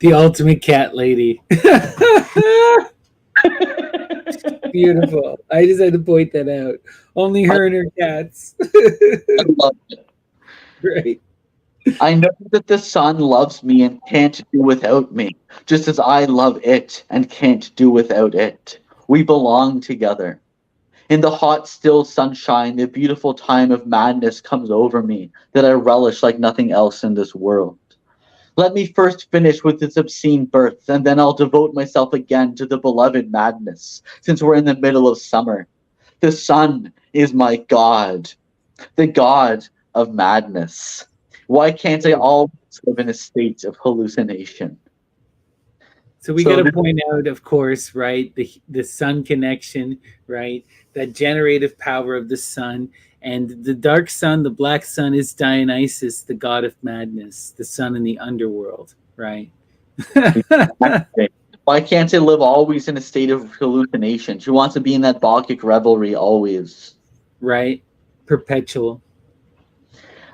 The ultimate cat lady. Beautiful. I just had to point that out. Only her and her cats. I love it. Right. I know that the sun loves me and can't do without me, just as I love it and can't do without it. We belong together. In the hot, still sunshine, the beautiful time of madness comes over me that I relish like nothing else in this world. Let me first finish with this obscene birth, and then I'll devote myself again to the beloved madness, since we're in the middle of summer. The sun is my god, the god of madness. Why can't I always live in a state of hallucination? So we got So to this, point out, of course, right, the sun connection, right, that generative power of the sun, and the dark sun, the black sun, is Dionysus, the god of madness, the sun in the underworld, right? why can't I live always in a state of hallucination? She wants to be in that Bacchic revelry always. Right, perpetual.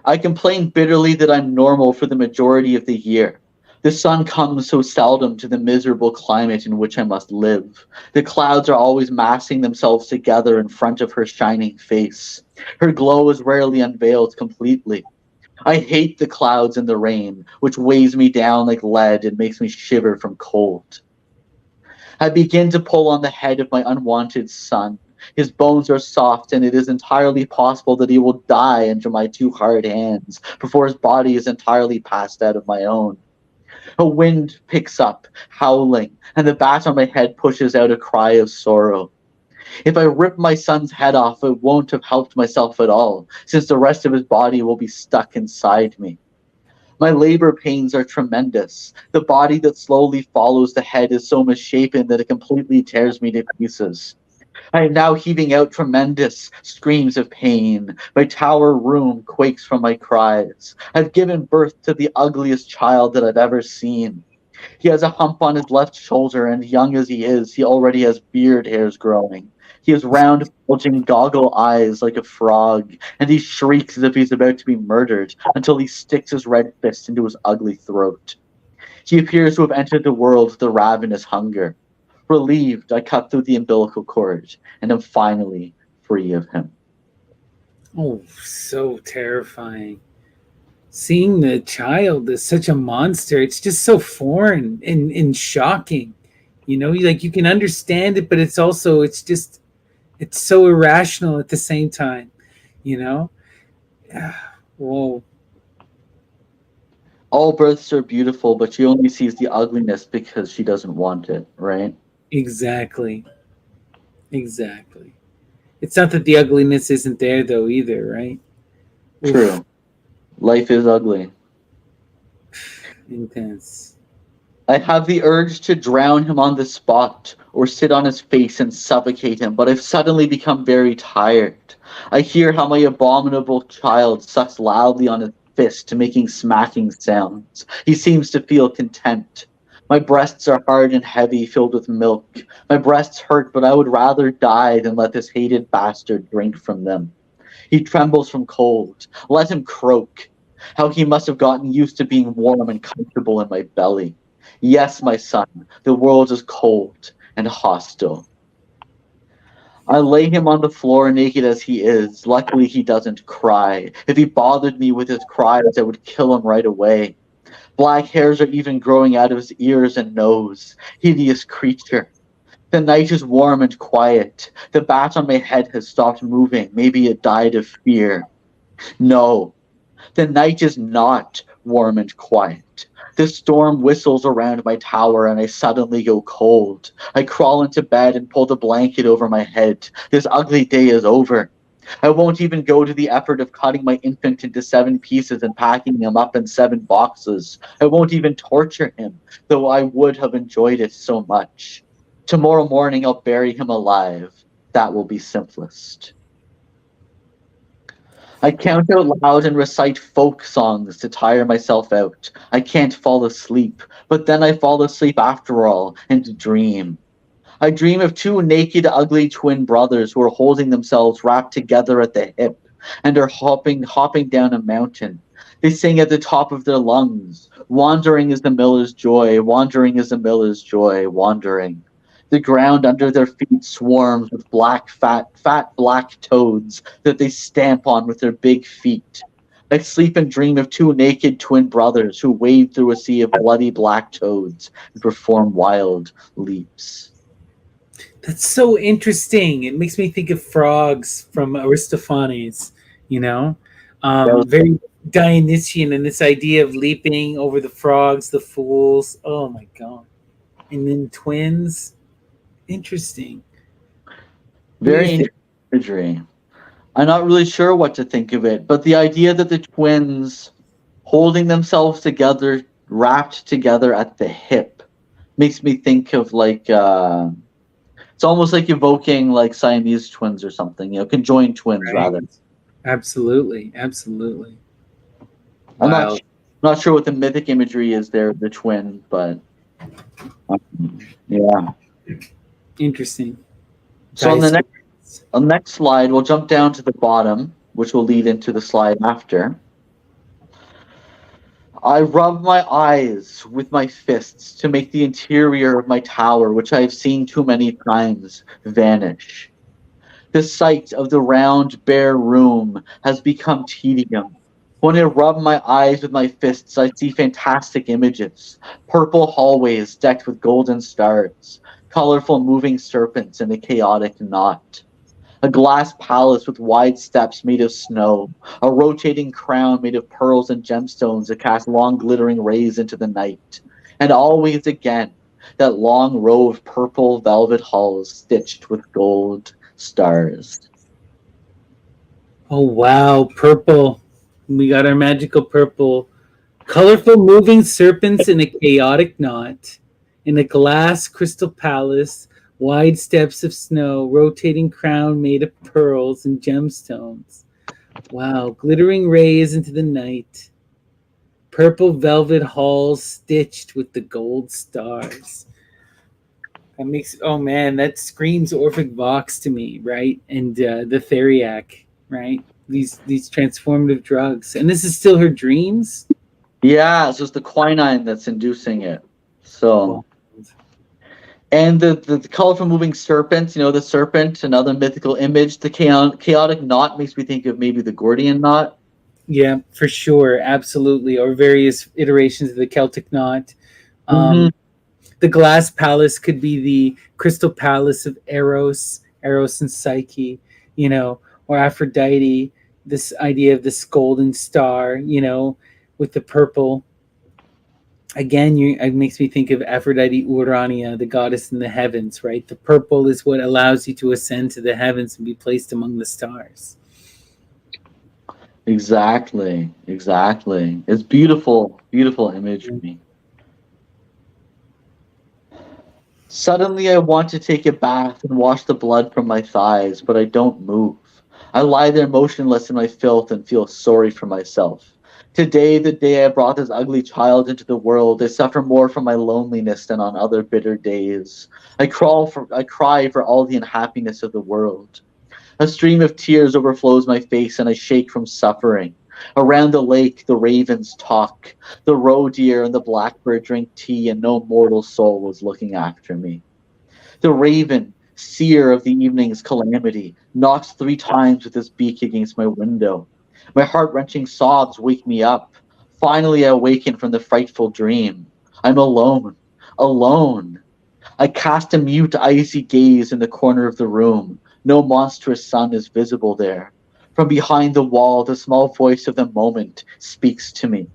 I complain bitterly that I'm normal for the majority of the year. The sun comes so seldom to the miserable climate in which I must live. The clouds are always massing themselves together in front of her shining face. Her glow is rarely unveiled completely. I hate the clouds and the rain, which weighs me down like lead and makes me shiver from cold. I begin to pull on the head of my unwanted son. His bones are soft, and it is entirely possible that he will die under my 2 hard hands before his body is entirely passed out of my own. A wind picks up, howling, and the bat on my head pushes out a cry of sorrow. If I rip my son's head off, I won't have helped myself at all, since the rest of his body will be stuck inside me. My labor pains are tremendous. The body that slowly follows the head is so misshapen that it completely tears me to pieces. I am now heaving out tremendous screams of pain. My tower room quakes from my cries. I've given birth to the ugliest child that I've ever seen. He has a hump on his left shoulder, and young as he is, he already has beard hairs growing. He has round, bulging goggle eyes like a frog, and he shrieks as if he's about to be murdered until he sticks his red fist into his ugly throat. He appears to have entered the world with a ravenous hunger. Relieved, I cut through the umbilical cord, and am finally free of him. Oh, so terrifying. Seeing the child as such a monster, it's just so foreign and shocking. You can understand it, but it's so irrational at the same time, you know? Whoa. All births are beautiful, but she only sees the ugliness because she doesn't want it, right? Exactly. Exactly. It's not that the ugliness isn't there though either, right? True. Oof. Life is ugly. Intense. I have the urge to drown him on the spot or sit on his face and suffocate him, but I've suddenly become very tired. I hear how my abominable child sucks loudly on his fist, making smacking sounds. He seems to feel content. My breasts are hard and heavy, filled with milk. My breasts hurt, but I would rather die than let this hated bastard drink from them. He trembles from cold. Let him croak. How he must have gotten used to being warm and comfortable in my belly. Yes, my son, the world is cold and hostile. I lay him on the floor naked as he is. Luckily, he doesn't cry. If he bothered me with his cries, I would kill him right away. Black hairs are even growing out of his ears and nose. Hideous creature. The night is warm and quiet. The bat on my head has stopped moving. Maybe it died of fear. No, the night is not warm and quiet. The storm whistles around my tower and I suddenly go cold. I crawl into bed and pull the blanket over my head. This ugly day is over. I won't even go to the effort of cutting my infant into 7 pieces and packing him up in 7 boxes. I won't even torture him, though I would have enjoyed it so much. Tomorrow morning I'll bury him alive. That will be simplest. I count out loud and recite folk songs to tire myself out. I can't fall asleep, but then I fall asleep after all and dream. I dream of 2 naked, ugly twin brothers who are holding themselves wrapped together at the hip and are hopping down a mountain. They sing at the top of their lungs. Wandering is the miller's joy, wandering is the miller's joy, wandering. The ground under their feet swarms with fat black toads that they stamp on with their big feet. I sleep and dream of 2 naked twin brothers who wade through a sea of bloody black toads and perform wild leaps. That's so interesting. It makes me think of frogs from Aristophanes, very Dionysian, and this idea of leaping over the frogs, the fools. Oh my God. And then twins. Interesting. Very interesting imagery. I'm not really sure what to think of it, but the idea that the twins holding themselves together, wrapped together at the hip, makes me think of it's almost like evoking like Siamese twins or something, conjoined twins rather. Absolutely. I'm Wow. not sure what the mythic imagery is there, the twin, but yeah. Interesting. So on the next slide, we'll jump down to the bottom, which will lead into the slide after. I rub my eyes with my fists to make the interior of my tower, which I have seen too many times, vanish. The sight of the round, bare room has become tedium. When I rub my eyes with my fists, I see fantastic images. Purple hallways decked with golden stars, colorful moving serpents in a chaotic knot. A glass palace with wide steps made of snow, a rotating crown made of pearls and gemstones that cast long glittering rays into the night. And always again, that long row of purple velvet halls stitched with gold stars. Oh wow, purple. We got our magical purple. Colorful moving serpents in a chaotic knot. In a glass crystal palace, Wide steps of snow, rotating crown made of pearls and gemstones. Wow, glittering rays into the night. Purple velvet halls stitched with the gold stars. That makes, oh man, that screams Orphic Vox to me, right? And the Theriac, right? These transformative drugs. And this is still her dreams? Yeah, so it's the quinine that's inducing it. So, Wow. and the colorful moving serpent, the serpent, another mythical image. The chaotic knot makes me think of maybe the Gordian knot. Yeah, for sure, absolutely. Or various iterations of the Celtic knot. Mm-hmm. The glass palace could be the crystal palace of Eros and Psyche, or Aphrodite. This idea of this golden star, with the purple. Again, it makes me think of Aphrodite Urania, the goddess in the heavens, right? The purple is what allows you to ascend to the heavens and be placed among the stars. Exactly. It's beautiful, beautiful imagery. Suddenly, I want to take a bath and wash the blood from my thighs, but I don't move. I lie there motionless in my filth and feel sorry for myself. Today, the day I brought this ugly child into the world, I suffer more from my loneliness than on other bitter days. I cry for all the unhappiness of the world. A stream of tears overflows my face, and I shake from suffering. Around the lake, the ravens talk. The roe deer and the blackbird drink tea, and no mortal soul was looking after me. The raven, seer of the evening's calamity, knocks 3 times with his beak against my window. My heart-wrenching sobs wake me up. Finally, I awaken from the frightful dream. I'm alone. Alone. I cast a mute, icy gaze in the corner of the room. No monstrous sun is visible there. From behind the wall, the small voice of the moment speaks to me.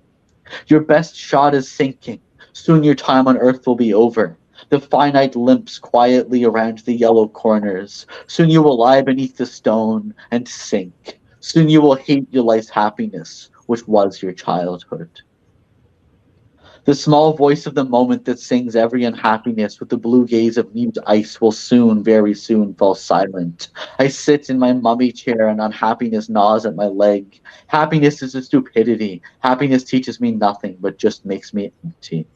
Your best shot is sinking. Soon your time on earth will be over. The finite limps quietly around the yellow corners. Soon you will lie beneath the stone and sink. Soon you will hate your life's happiness, which was your childhood. The small voice of the moment that sings every unhappiness with the blue gaze of mute ice will soon, very soon, fall silent. I sit in my mummy chair and unhappiness gnaws at my leg. Happiness is a stupidity. Happiness teaches me nothing but just makes me empty.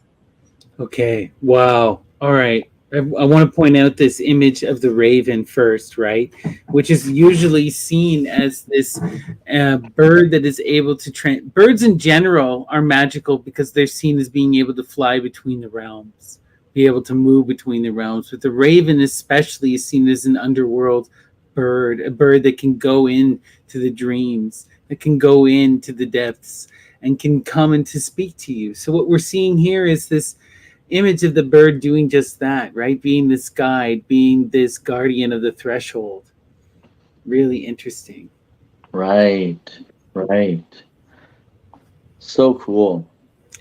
Okay. Wow. All right. I want to point out this image of the raven first, right? Which is usually seen as this bird that is able to birds in general are magical because they're seen as being able to fly between the realms, be able to move between the realms. But the raven, especially, is seen as an underworld bird, a bird that can go into the dreams, that can go into the depths, and can come and to speak to you. So what we're seeing here is this image of the bird doing just that, right? Being this guide, being this guardian of the threshold. Really interesting. Right, right. So cool.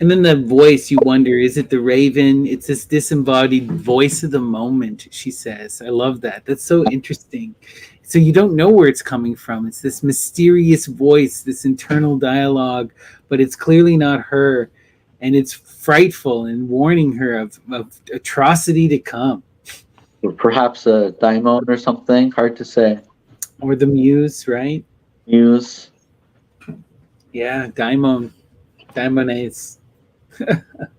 And then the voice, you wonder, is it the raven? It's this disembodied voice of the moment, she says. I love that. That's so interesting. So you don't know where it's coming from. It's this mysterious voice, this internal dialogue, but it's clearly not her. And it's frightful and warning her of atrocity to come. Or perhaps a daimon or something. Hard to say. Or the muse, right? Muse. Yeah, daimon. Daimones.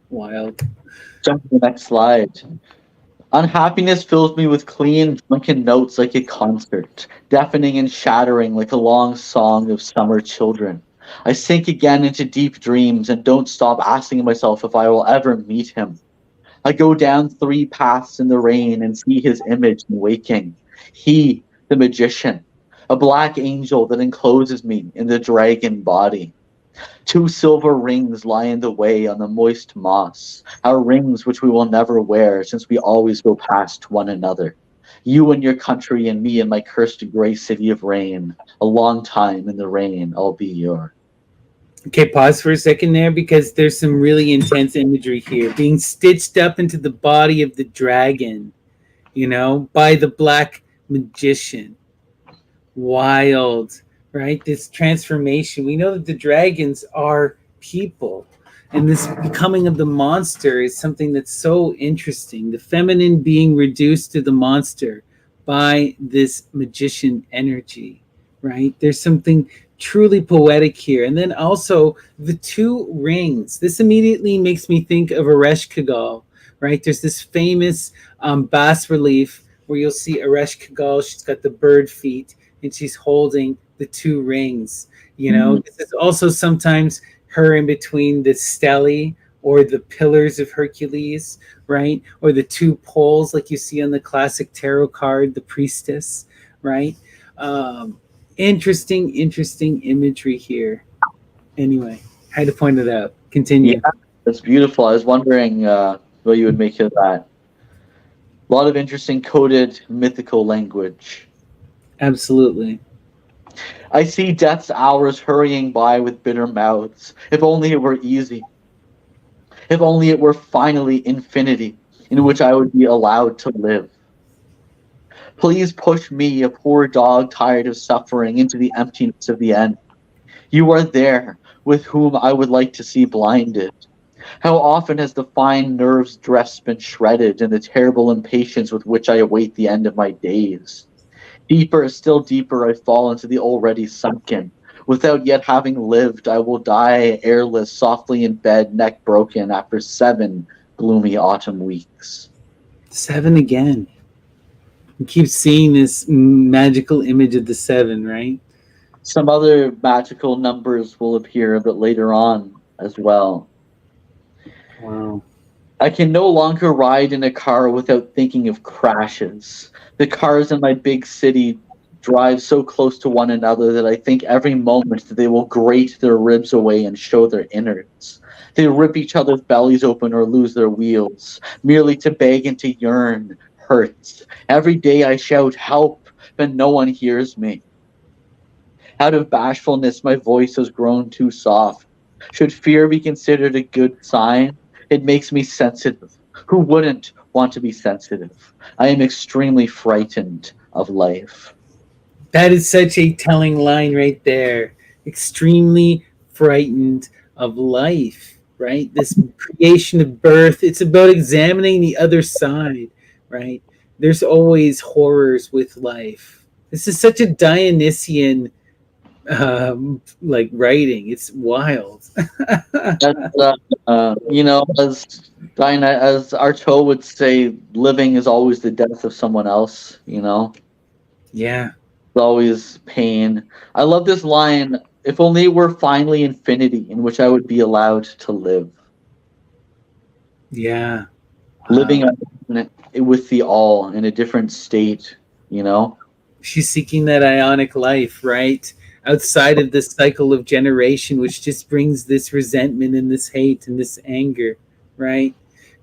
Wild. Jump to the next slide. Unhappiness fills me with clean, drunken notes like a concert, deafening and shattering like a long song of summer children. I sink again into deep dreams and don't stop asking myself if I will ever meet him. I go down 3 paths in the rain and see his image in waking. He, the magician, a black angel that encloses me in the dragon body. 2 silver rings lie in the way on the moist moss, our rings which we will never wear since we always go past one another. You and your country and me in my cursed gray city of rain. A long time in the rain, I'll be your. Okay, pause for a second there because there's some really intense imagery here. Being stitched up into the body of the dragon, by the black magician. Wild, right? This transformation. We know that the dragons are people. And this becoming of the monster is something that's so interesting. The feminine being reduced to the monster by this magician energy, right? There's something truly poetic here. And then also the two rings. This immediately makes me think of Aresh Kagal, right? There's this famous bas relief where you'll see Aresh Kagal. She's got the bird feet and she's holding the two rings. You know, this is also sometimes her in between the stelae or the pillars of Hercules, right? Or the two poles, like you see on the classic tarot card, the priestess, right? Interesting imagery here. Anyway, I had to point it out. Continue. Yeah, that's beautiful. I was wondering what you would make of that. A lot of interesting coded mythical language. Absolutely. I see death's hours hurrying by with bitter mouths. If only it were easy. If only it were finally infinity in which I would be allowed to live. Please push me, a poor dog tired of suffering, into the emptiness of the end. You are there, with whom I would like to see blinded. How often has the fine nerves dress been shredded in the terrible impatience with which I await the end of my days? Deeper, still deeper, I fall into the already sunken. Without yet having lived, I will die airless, softly in bed, neck broken, after 7 gloomy autumn weeks. 7 again. You keep seeing this magical image of the 7, right? Some other magical numbers will appear a bit later on as well. Wow. I can no longer ride in a car without thinking of crashes. The cars in my big city drive so close to one another that I think every moment that they will grate their ribs away and show their innards. They rip each other's bellies open or lose their wheels, merely to beg and to yearn. Hurts. Every day I shout help, but no one hears me. Out of bashfulness, my voice has grown too soft. Should fear be considered a good sign? It makes me sensitive. Who wouldn't want to be sensitive? I am extremely frightened of life. That is such a telling line right there. Extremely frightened of life, right? This creation of birth, it's about examining the other side, right? There's always horrors with life. This is such a Dionysian like writing. It's wild. As Artaud would say, living is always the death of someone else. Yeah. It's always pain. I love this line. If only it were finally infinity in which I would be allowed to live. Yeah. Living with the all in a different state. She's seeking that ionic life, right? Outside of this cycle of generation, which just brings this resentment and this hate and this anger, right?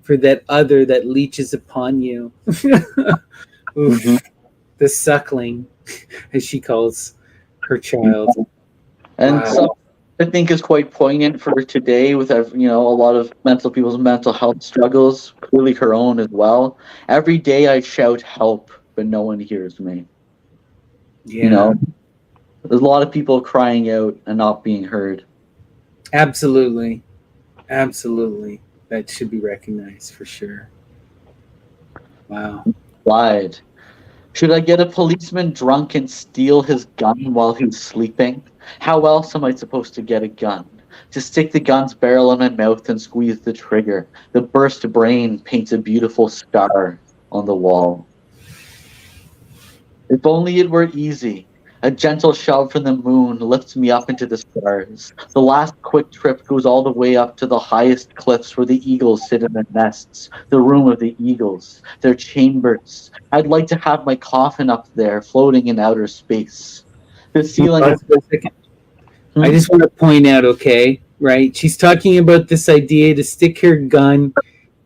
For that other that leeches upon you. Oof. The suckling, as she calls her child. And so I think is quite poignant for today with a lot of people's mental health struggles, clearly her own as well. Every day I shout help, but no one hears me. Yeah. There's a lot of people crying out and not being heard. Absolutely. That should be recognized for sure. Wow. Lied. Should I get a policeman drunk and steal his gun while he's sleeping? How else am I supposed to get a gun? To stick the gun's barrel in my mouth and squeeze the trigger. The burst brain paints a beautiful scar on the wall. If only it were easy. A gentle shove from the moon lifts me up into the stars. The last quick trip goes all the way up to the highest cliffs where the eagles sit in their nests. The room of the eagles. Their chambers. I'd like to have my coffin up there, floating in outer space. The ceiling... I just want to point out, okay, right? She's talking about this idea to stick her gun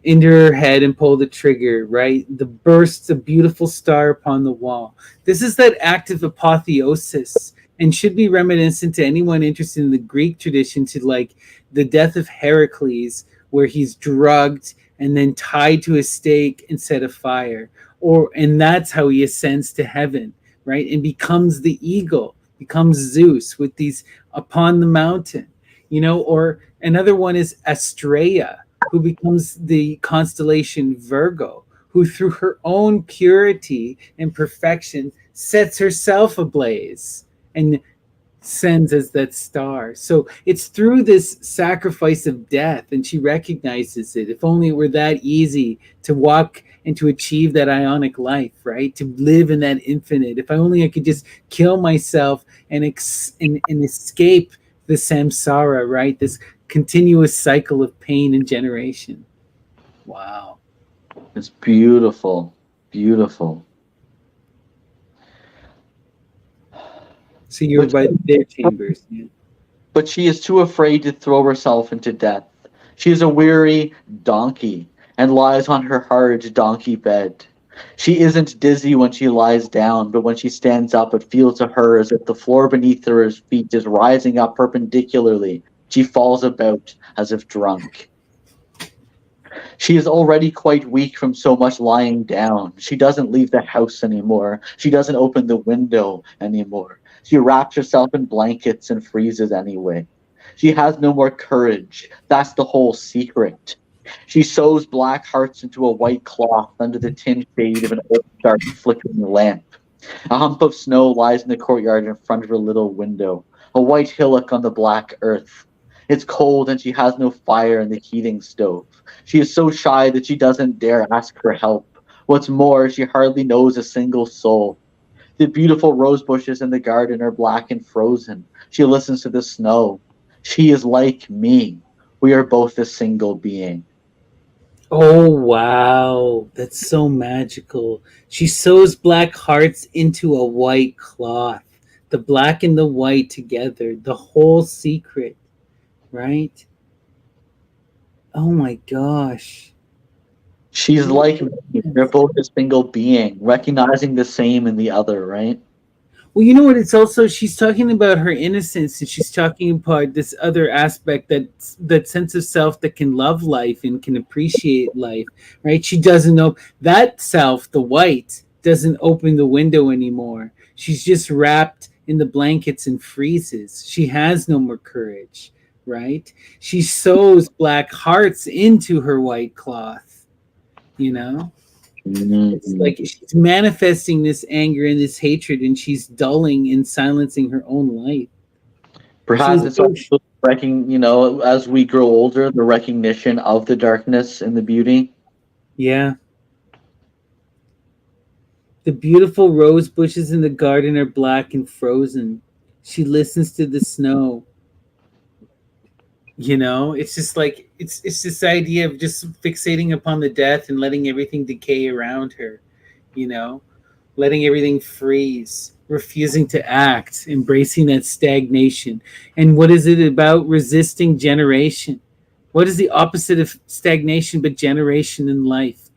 into her head and pull the trigger, right? The bursts a beautiful star upon the wall. This is that act of apotheosis and should be reminiscent to anyone interested in the Greek tradition to like the death of Heracles, where he's drugged and then tied to a stake and set afire. And that's how he ascends to heaven, right? And becomes the eagle, becomes Zeus with these upon the mountain, Another one is Astrea, who becomes the constellation Virgo, who through her own purity and perfection sets herself ablaze and sends as that star. So it's through this sacrifice of death, and she recognizes it. If only it were that easy to walk and to achieve that ionic life, right? To live in that infinite. If only I could just kill myself and escape the samsara, right? This continuous cycle of pain and generation. Wow. It's beautiful, beautiful. So you're by their chambers. Yeah. But she is too afraid to throw herself into death. She is a weary donkey and lies on her hard donkey bed. She isn't dizzy when she lies down, but when she stands up, it feels to her as if the floor beneath her feet is rising up perpendicularly. She falls about as if drunk. She is already quite weak from so much lying down. She doesn't leave the house anymore. She doesn't open the window anymore. She wraps herself in blankets and freezes anyway. She has no more courage. That's the whole secret. She sews black hearts into a white cloth under the tin shade of an old dark flickering lamp. A hump of snow lies in the courtyard in front of her little window, a white hillock on the black earth. It's cold and she has no fire in the heating stove. She is so shy that she doesn't dare ask for help. What's more, she hardly knows a single soul. The beautiful rose bushes in the garden are black and frozen. She listens to the snow. She is like me. We are both a single being. Oh, wow. That's so magical. She sews black hearts into a white cloth. The black and the white together. The whole secret, right? Oh my gosh. She's like me. We're both a single being, recognizing the same in the other, right? Well, you know what? It's also she's talking about her innocence, and she's talking about this other aspect that sense of self that can love life and can appreciate life, right? She doesn't know that self, the white, doesn't open the window anymore. She's just wrapped in the blankets and freezes. She has no more courage, right? She sews black hearts into her white cloth, you know? It's Mm-hmm. like she's manifesting this anger and this hatred, and she's dulling and silencing her own life. Perhaps She's it's also as we grow older, the recognition of the darkness and the beauty. yeah. The beautiful rose bushes in the garden are black and frozen. She listens to the snow. It's just like it's this idea of just fixating upon the death and letting everything decay around her. You know, letting everything freeze, refusing to act, embracing that stagnation. And what is it about resisting generation? What is the opposite of stagnation but generation in life?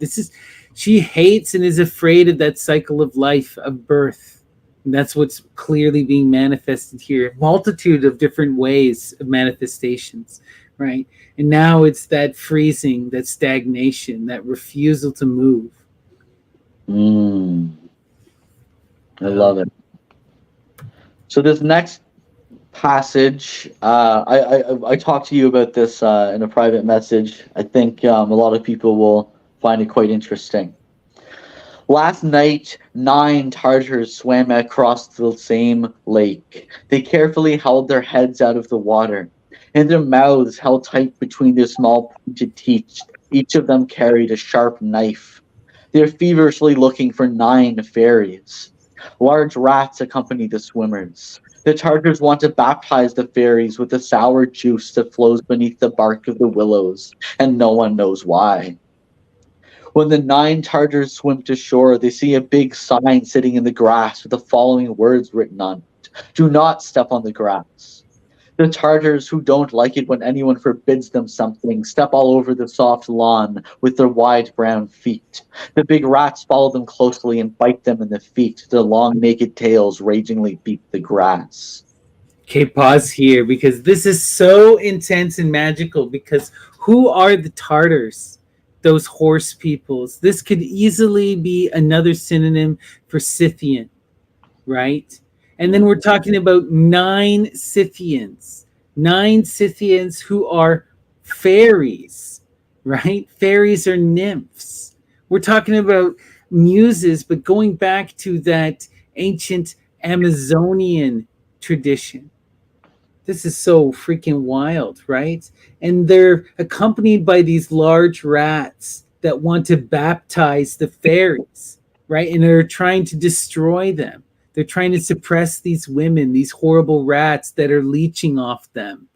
She hates and is afraid of that cycle of life, of birth. And that's what's clearly being manifested here. Multitude of different ways of manifestations, right? And now it's that freezing, that stagnation, that refusal to move. Mm, I love it. So this next passage, I talked to you about this in a private message. I think a lot of people will find it quite interesting. Last night, 9 Tartars swam across the same lake. They carefully held their heads out of the water, and their mouths held tight between their small pointed teeth. Each of them carried a sharp knife. They are feverishly looking for 9 fairies. Large rats accompany the swimmers. The Tartars want to baptize the fairies with the sour juice that flows beneath the bark of the willows, and no one knows why. When the 9 Tartars swim to shore, they see a big sign sitting in the grass with the following words written on it: "Do not step on the grass." The Tartars, who don't like it when anyone forbids them something, step all over the soft lawn with their wide brown feet. The big rats follow them closely and bite them in the feet. Their long naked tails ragingly beat the grass. Okay, pause here because this is so intense and magical. Because who are the Tartars? Those horse peoples. This could easily be another synonym for Scythian, right? And then we're talking about 9 Scythians, 9 Scythians who are fairies, right? Fairies are nymphs. We're talking about muses, but going back to that ancient Amazonian tradition. This is so freaking wild, right? And they're accompanied by these large rats that want to baptize the fairies, right? And they're trying to destroy them. They're trying to suppress these women, these horrible rats that are leeching off them,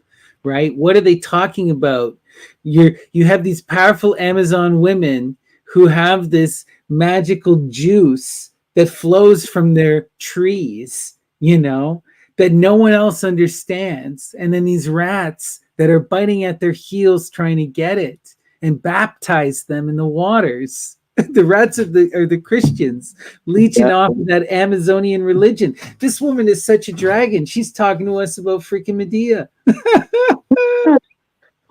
right? What are they talking about? You have these powerful Amazon women who have this magical juice that flows from their trees, that no one else understands. And then these rats that are biting at their heels trying to get it and baptize them in the waters. The rats are the Christians leeching off of that Amazonian religion. This woman is such a dragon. She's talking to us about freaking Medea.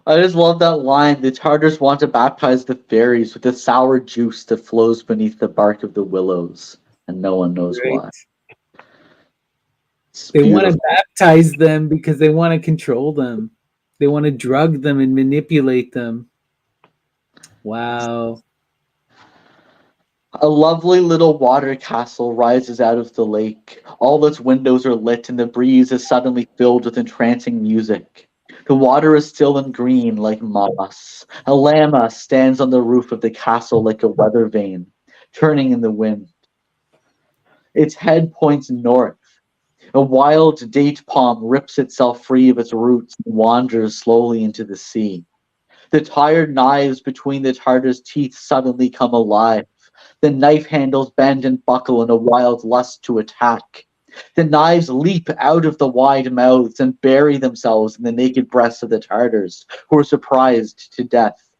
I just love that line. The Tartars want to baptize the fairies with the sour juice that flows beneath the bark of the willows, and no one knows why. They want to baptize them because they want to control them. They want to drug them and manipulate them. Wow. A lovely little water castle rises out of the lake. All its windows are lit, and the breeze is suddenly filled with entrancing music. The water is still and green like moss. A llama stands on the roof of the castle like a weather vane, turning in the wind. Its head points north. A wild date palm rips itself free of its roots and wanders slowly into the sea. The tired knives between the Tartars' teeth suddenly come alive. The knife handles bend and buckle in a wild lust to attack. The knives leap out of the wide mouths and bury themselves in the naked breasts of the Tartars, who are surprised to death.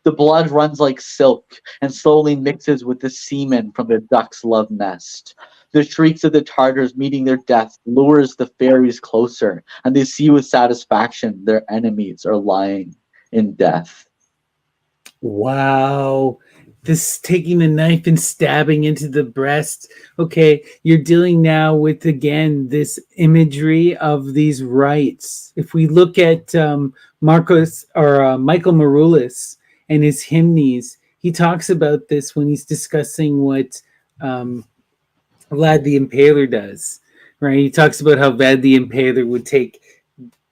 The blood runs like silk and slowly mixes with the semen from the duck's love nest. The shrieks of the Tartars meeting their death lures the fairies closer, and they see with satisfaction their enemies are lying in death. Wow. This taking the knife and stabbing into the breast. Okay, you're dealing now with, again, this imagery of these rites. If we look at Michael Maroulis and his hymnes, he talks about this when he's discussing what Vlad the Impaler does, right? He talks about how Vlad the Impaler would take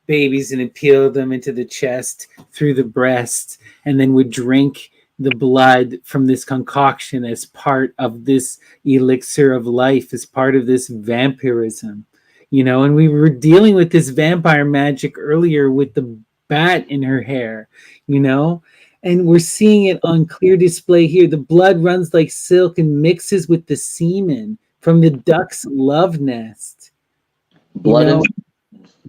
babies and impale them into the chest through the breast, and then would drink the blood from this concoction as part of this elixir of life, as part of this vampirism, and we were dealing with this vampire magic earlier with the bat in her hair, and we're seeing it on clear display here. The blood runs like silk and mixes with the semen from the duck's love nest.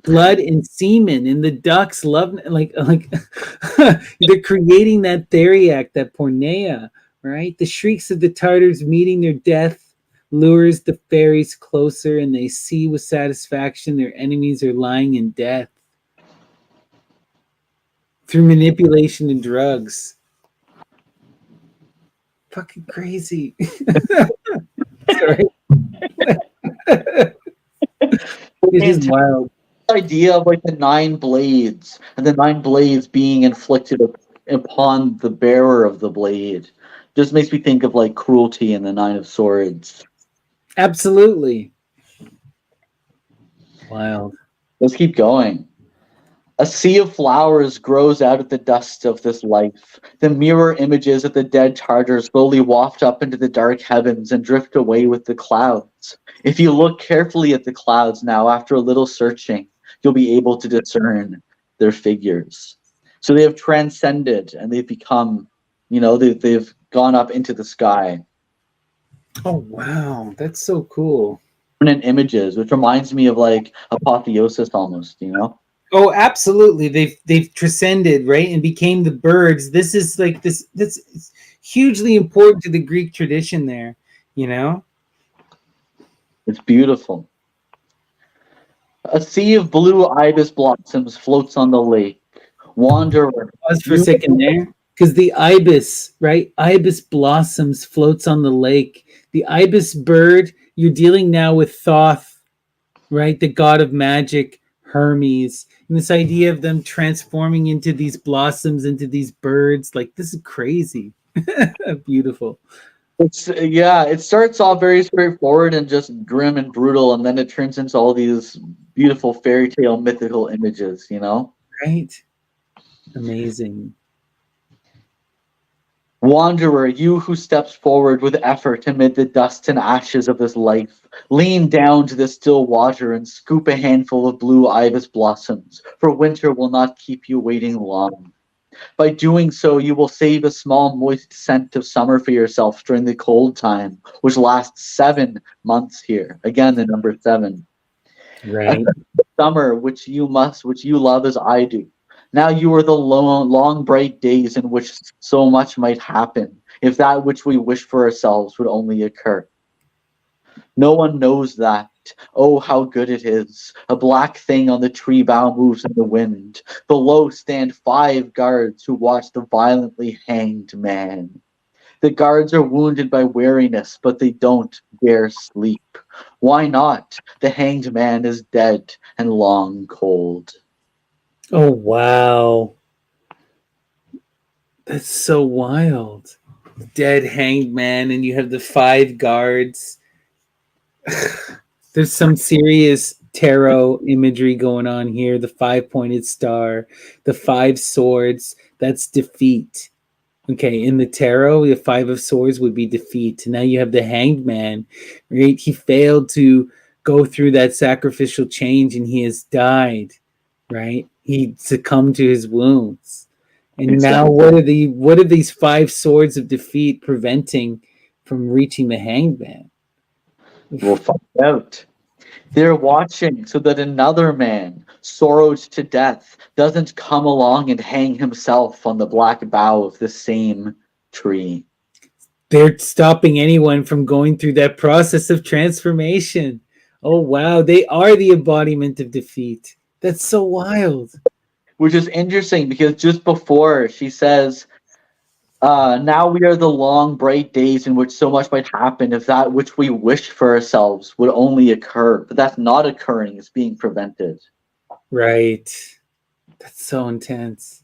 Blood and semen in the duck's love, like they're creating that theriac, that porneia, right? The shrieks of the Tartars meeting their death lures the fairies closer, and they see with satisfaction their enemies are lying in death through manipulation and drugs. Fucking crazy. Sorry. It is wild. Idea of like the 9 blades and the 9 blades being inflicted upon the bearer of the blade just makes me think of like cruelty in the 9 of Swords. Absolutely. Wild. Let's keep going. A sea of flowers grows out of the dust of this life. The mirror images of the dead Tartars slowly waft up into the dark heavens and drift away with the clouds. If you look carefully at the clouds now, after a little searching, you'll be able to discern their figures. So they have transcended, and they've become, they've gone up into the sky. Oh, wow. That's so cool. Permanent images, which reminds me of like apotheosis almost, Oh, absolutely. They've transcended, right, and became the birds. This is like this. That's hugely important to the Greek tradition. There, It's beautiful. A sea of blue ibis blossoms floats on the lake. Wanderer. Pause for a second there, because the ibis, right? Ibis blossoms floats on the lake. The ibis bird. You're dealing now with Thoth, right? The god of magic. Hermes, and this idea of them transforming into these blossoms, into these birds. Like, this is crazy. Beautiful. It starts off very straightforward and just grim and brutal, and then it turns into all these beautiful fairy tale mythical images, you know? Right? Amazing. Wanderer, you who steps forward with effort amid the dust and ashes of this life, lean down to the still water and scoop a handful of blue ibis blossoms, for winter will not keep you waiting long. By doing so, you will save a small moist scent of summer for yourself during the cold time, which lasts 7 months here. Again, the number 7. A Right. summer which you love as I do. Now you are the long, bright days in which so much might happen, if that which we wish for ourselves would only occur. No one knows that. Oh, how good it is. A black thing on the tree bough moves in the wind. Below stand 5 guards who watch the violently hanged man. The guards are wounded by weariness, but they don't dare sleep. Why not? The hanged man is dead and long cold. Oh, wow. That's so wild. Dead hanged man, and you have the 5 guards. There's some serious tarot imagery going on here. The 5-pointed star, the 5 swords, that's defeat. Okay, in the tarot, the 5 of swords would be defeat. Now you have the hanged man, right? He failed to go through that sacrificial change and he has died, right? He succumbed to his wounds. And Exactly. now what are these 5 swords of defeat preventing from reaching the hanged man? We'll find out. They're watching so that another man, sorrowed to death, doesn't come along and hang himself on the black bough of the same tree. They're stopping anyone from going through that process of transformation. Oh, wow. They are the embodiment of defeat. That's so wild. Which is interesting because just before she says, now we are the long, bright days in which so much might happen if that which we wish for ourselves would only occur. But that's not occurring, it's being prevented. Right. That's so intense.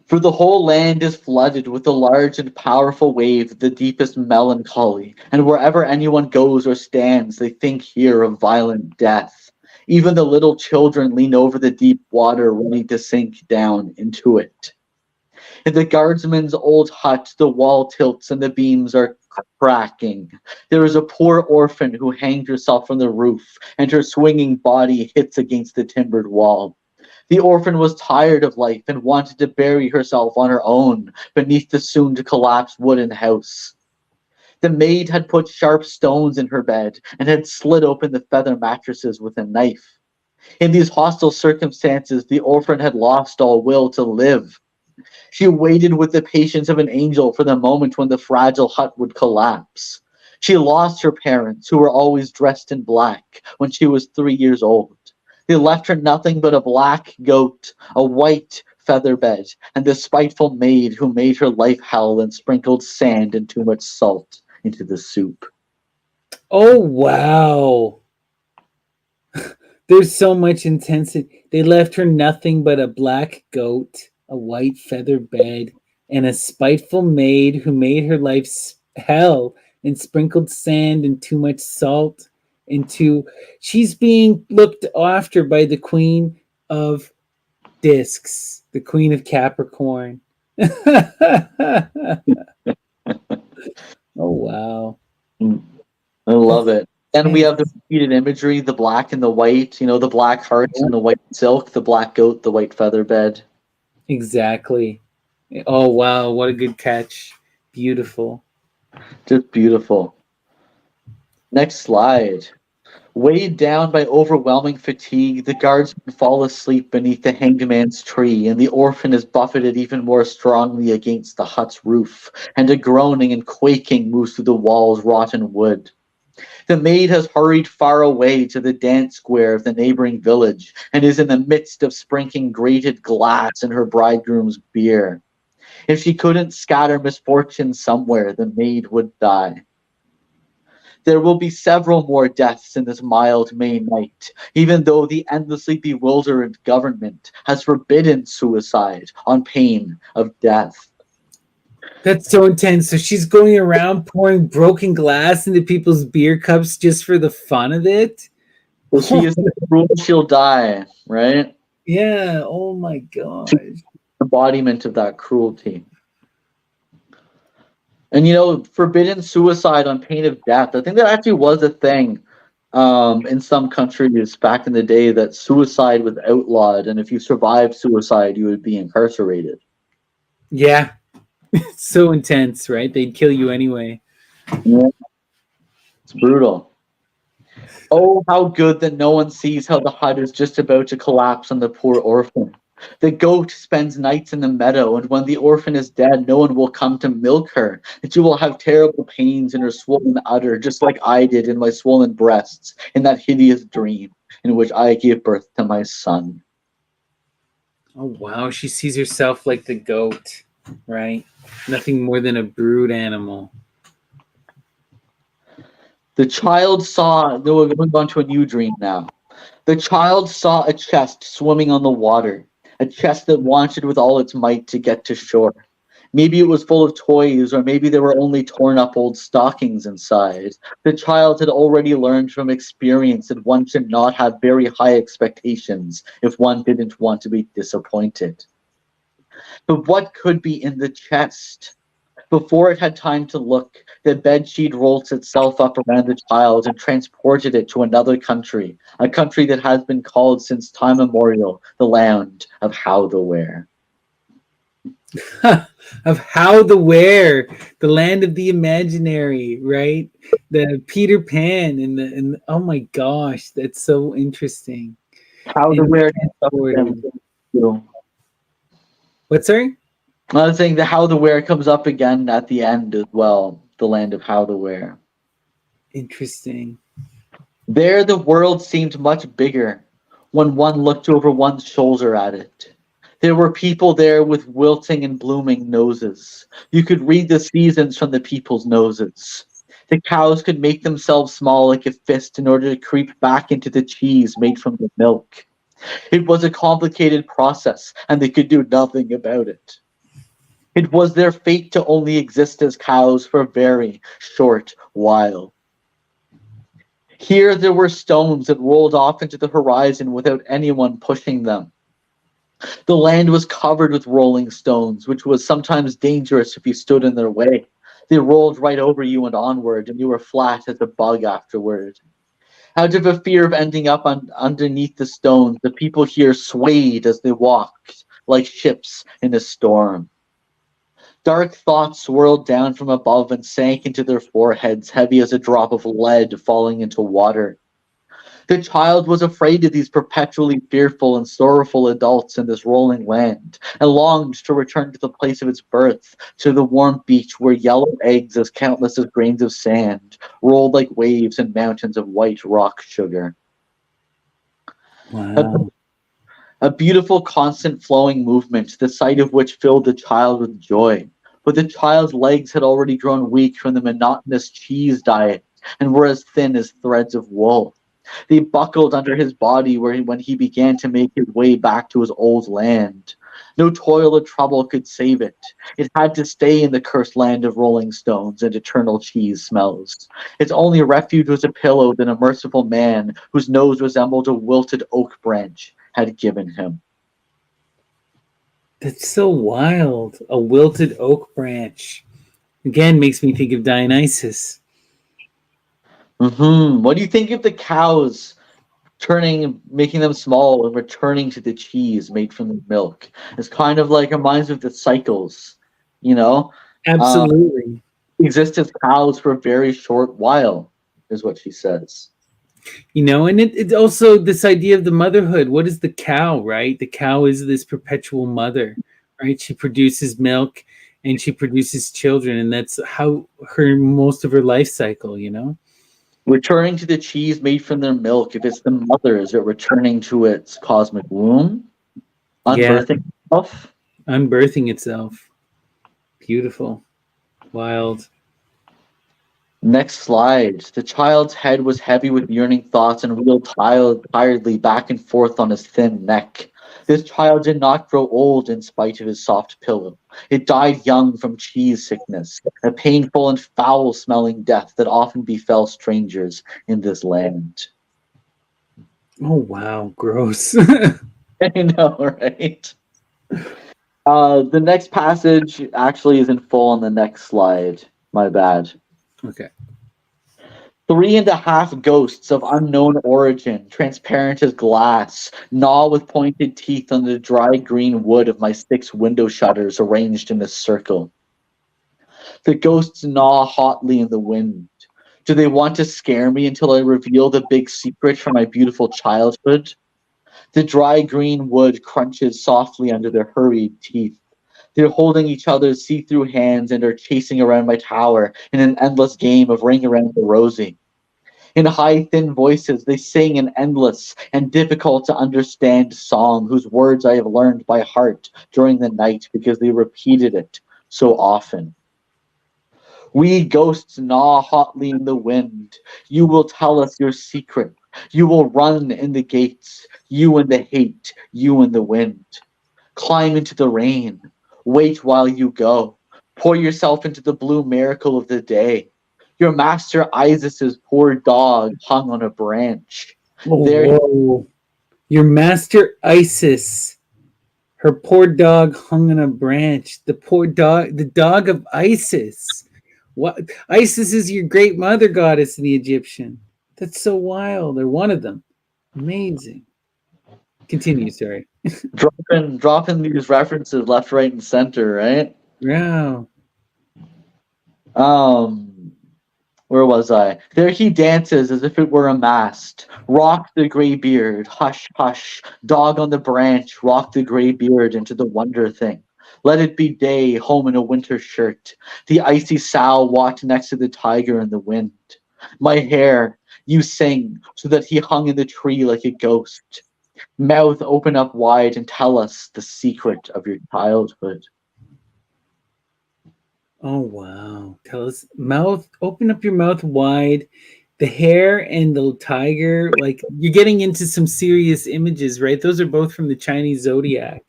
For the whole land is flooded with the large and powerful wave of the deepest melancholy, and wherever anyone goes or stands, they think here of violent death. Even the little children lean over the deep water, ready to sink down into it. In the guardsman's old hut, the wall tilts and the beams are cracking. There is a poor orphan who hanged herself from the roof, and her swinging body hits against the timbered wall. The orphan was tired of life and wanted to bury herself on her own beneath the soon-to-collapse wooden house. The maid had put sharp stones in her bed and had slit open the feather mattresses with a knife. In these hostile circumstances, the orphan had lost all will to live. She waited with the patience of an angel for the moment when the fragile hut would collapse. She lost her parents, who were always dressed in black, when she was 3 years old. They left her nothing but a black goat, a white feather bed, and the spiteful maid who made her life hell and sprinkled sand and too much salt into the soup. Oh, wow. There's so much intensity. They left her nothing but a black goat, a white feather bed, and a spiteful maid who made her life hell and sprinkled sand and too much salt into. She's being looked after by the queen of discs, the queen of Capricorn. Oh, wow. I love it. And we have the repeated imagery, the black and the white, the black hearts and the white silk, the black goat, the white feather bed. Exactly. Oh, wow. What a good catch. Beautiful. Just beautiful. Next slide. Weighed down by overwhelming fatigue, the guardsmen fall asleep beneath the hanged man's tree, and the orphan is buffeted even more strongly against the hut's roof, and a groaning and quaking moves through the wall's rotten wood. The maid has hurried far away to the dance square of the neighboring village, and is in the midst of sprinkling grated glass in her bridegroom's beer. If she couldn't scatter misfortune somewhere, the maid would die. There will be several more deaths in this mild May night, even though the endlessly bewildered government has forbidden suicide on pain of death. That's so intense. So she's going around pouring broken glass into people's beer cups just for the fun of it. If she is cruel, she'll die, right? Yeah. Oh my gosh. She's the embodiment of that cruelty. And you know, forbidden suicide on pain of death. I think that actually was a thing in some countries back in the day, that suicide was outlawed, and if you survived suicide, you would be incarcerated. Yeah. So intense, right? They'd kill you anyway. Yeah, it's brutal. Oh, how good that no one sees how the hut is just about to collapse on the poor orphan. The goat spends nights in the meadow, and when the orphan is dead, no one will come to milk her, and she will have terrible pains in her swollen udder, just like I did in my swollen breasts in that hideous dream in which I gave birth to my son. Oh wow. She sees herself like the goat, right? Nothing more than a brood animal. The child saw, no, we're going on to a new dream now. The child saw a chest swimming on the water, a chest that wanted with all its might to get to shore. Maybe it was full of toys, or maybe there were only torn up old stockings inside. The child had already learned from experience that one should not have very high expectations if one didn't want to be disappointed. But what could be in the chest? Before it had time to look, the bedsheet rolled itself up around the child and transported it to another country, a country that has been called since time immemorial the land of How the Where. Of how the where, the land of the imaginary, right? The Peter Pan and oh my gosh, that's so interesting. How the And Where. transported. What, sorry? Another thing, the How the Where comes up again at the end as well, the land of How the Where. Interesting. There the world seemed much bigger when one looked over one's shoulder at it. There were people there with wilting and blooming noses. You could read the seasons from the people's noses. The cows could make themselves small like a fist in order to creep back into the cheese made from the milk. It was a complicated process, and they could do nothing about it. It was their fate to only exist as cows for a very short while. Here there were stones that rolled off into the horizon without anyone pushing them. The land was covered with rolling stones, which was sometimes dangerous if you stood in their way. They rolled right over you and onward, and you were flat as a bug afterward. Out of a fear of ending up underneath the stones, the people here swayed as they walked, like ships in a storm. Dark thoughts swirled down from above and sank into their foreheads, heavy as a drop of lead falling into water. The child was afraid of these perpetually fearful and sorrowful adults in this rolling land, and longed to return to the place of its birth, to the warm beach where yellow eggs as countless as grains of sand rolled like waves in mountains of white rock sugar. A, Wow. a beautiful, constant flowing movement, the sight of which filled the child with joy. But the child's legs had already grown weak from the monotonous cheese diet and were as thin as threads of wool. They buckled under his body when he began to make his way back to his old land. No toil or trouble could save it. It had to stay in the cursed land of rolling stones and eternal cheese smells. Its only refuge was a pillow that a merciful man, whose nose resembled a wilted oak branch, had given him. That's so wild. A wilted oak branch. Again, makes me think of Dionysus. What do you think of the cows making them small and returning to the cheese made from the milk? It's kind of like reminds me of the cycles, you know? Uh, Absolutely. exist as cows for a very short while, is what she says. And it's also this idea of the motherhood. What is the cow, right? The cow is this perpetual mother, right? She produces milk and she produces children, and that's how her most of her life cycle. Returning to the cheese made from their milk, if it's the mother, is it returning to its cosmic womb? Yeah, Unbirthing itself? unbirthing itself. Beautiful. Wild. Next slide. The child's head was heavy with yearning thoughts and reeled tiredly back and forth on his thin neck. This child did not grow old in spite of his soft pillow. It died young from cheese sickness, a painful and foul-smelling death that often befell strangers in this land. Oh wow, gross. I know, right? The next passage actually is in full on the next slide. My bad. Okay. 3.5 ghosts of unknown origin, transparent as glass, gnaw with pointed teeth on the dry green wood of my 6 window shutters arranged in a circle. The ghosts gnaw hotly in the wind. Do they want to scare me until I reveal the big secret from my beautiful childhood? The dry green wood crunches softly under their hurried teeth. They're holding each other's see-through hands and are chasing around my tower in an endless game of ring around the rosy. In high, thin voices, they sing an endless and difficult to understand song whose words I have learned by heart during the night because they repeated it so often. We ghosts gnaw hotly in the wind. You will tell us your secret. You will run in the gates. You and the hate. You and the wind. Climb into the rain. Wait while you go. Pour yourself into the blue miracle of the day. Your master Isis's poor dog hung on a branch. Oh, There, whoa. Your master Isis. Her poor dog hung on a branch. The poor dog, the dog of Isis. What? Isis is your great mother goddess in the Egyptian. That's so wild. Or one of them. Amazing. Continue, sorry. dropping these references left, right, and center, right? Wow. Where was I? There he dances as if it were a mast. Rock the gray beard, hush, hush. Dog on the branch, rock the gray beard into the wonder thing. Let it be day, home in a winter shirt. The icy sow walked next to the tiger in the wind. My hair, you sing, so that he hung in the tree like a ghost. Mouth open up wide and tell us the secret of your childhood. Oh wow. Tell us mouth open up your mouth wide. The hair and the tiger, like you're getting into some serious images, right? Those are both from the Chinese zodiac.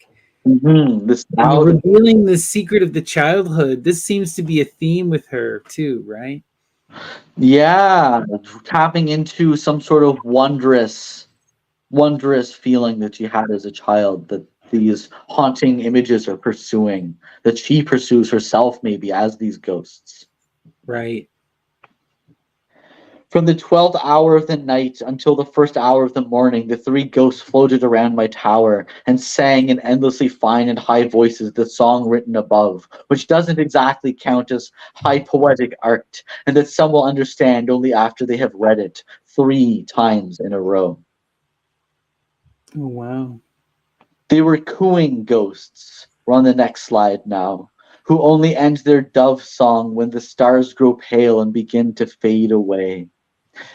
This And you're now, revealing the secret of the childhood. This seems to be a theme with her too, right? yeah, tapping into some sort of wondrous feeling that you had as a child that these haunting images are pursuing, that she pursues herself maybe as these ghosts. Right. From the 12th hour of the night until the first hour of the morning, the 3 ghosts floated around my tower and sang in endlessly fine and high voices the song written above, which doesn't exactly count as high poetic art, and that some will understand only after they have read it 3 times in a row. Oh wow. They were cooing ghosts. We're on the next slide now. Who only end their dove song when the stars grow pale and begin to fade away.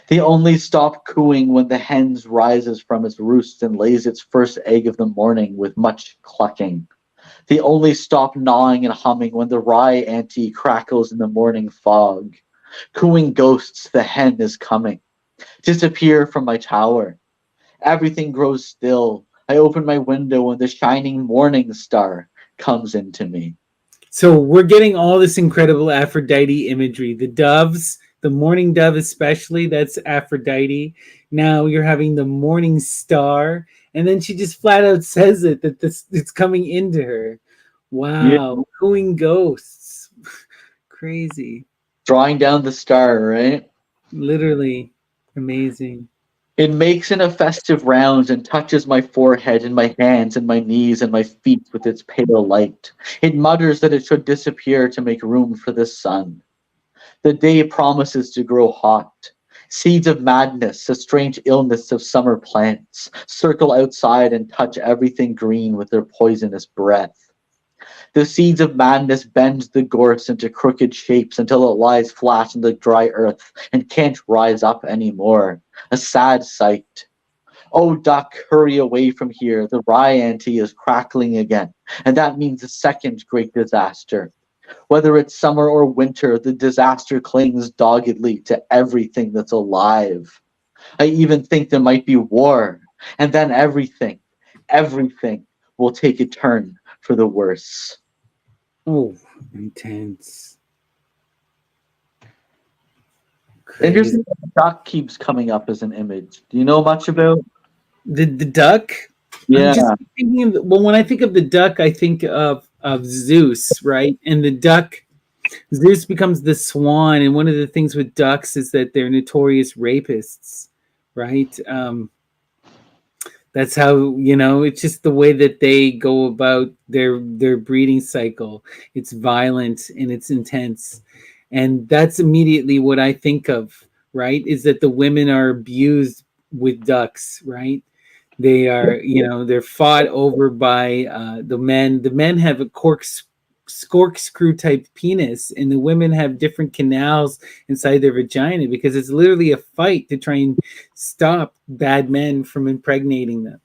They only stop cooing when the hen rises from its roost and lays its first egg of the morning with much clucking. They only stop gnawing and humming when the rye ante crackles in the morning fog. Cooing ghosts, the hen is coming. Disappear from my tower. Everything grows still. I open my window and the shining morning star comes into me. So we're getting all this incredible Aphrodite imagery. The doves, the morning dove especially, that's Aphrodite. Now you're having the morning star, and then she just flat out says it that this it's coming into her. Yeah. Wow, cooing ghosts. Crazy. Drawing down the star, right? Literally amazing. It makes in a festive round and touches my forehead and my hands and my knees and my feet with its pale light. It mutters that it should disappear to make room for the sun. The day promises to grow hot. Seeds of madness, a strange illness of summer plants, circle outside and touch everything green with their poisonous breath. The seeds of madness bend the gorse into crooked shapes until it lies flat in the dry earth and can't rise up anymore. A sad sight. Oh, duck, hurry away from here. The rye ante is crackling again, and that means a second great disaster. Whether it's summer or winter, the disaster clings doggedly to everything that's alive. I even think there might be war, and then everything will take a turn for the worse. Oh, intense. Interesting, the duck keeps coming up as an image. Do you know much about? The duck. I'm Yeah. just thinking of, well, when I think of the duck, I think of Zeus, right? And the duck, Zeus becomes the swan, and one of the things with ducks is that they're notorious rapists, right? That's how, it's just the way that they go about their breeding cycle. It's violent and it's intense, and that's immediately what I think of, right? Is that the women are abused with ducks, right? They are, they're fought over by the men. The men have a corkscrew type penis, and the women have different canals inside their vagina, because it's literally a fight to try and stop bad men from impregnating them,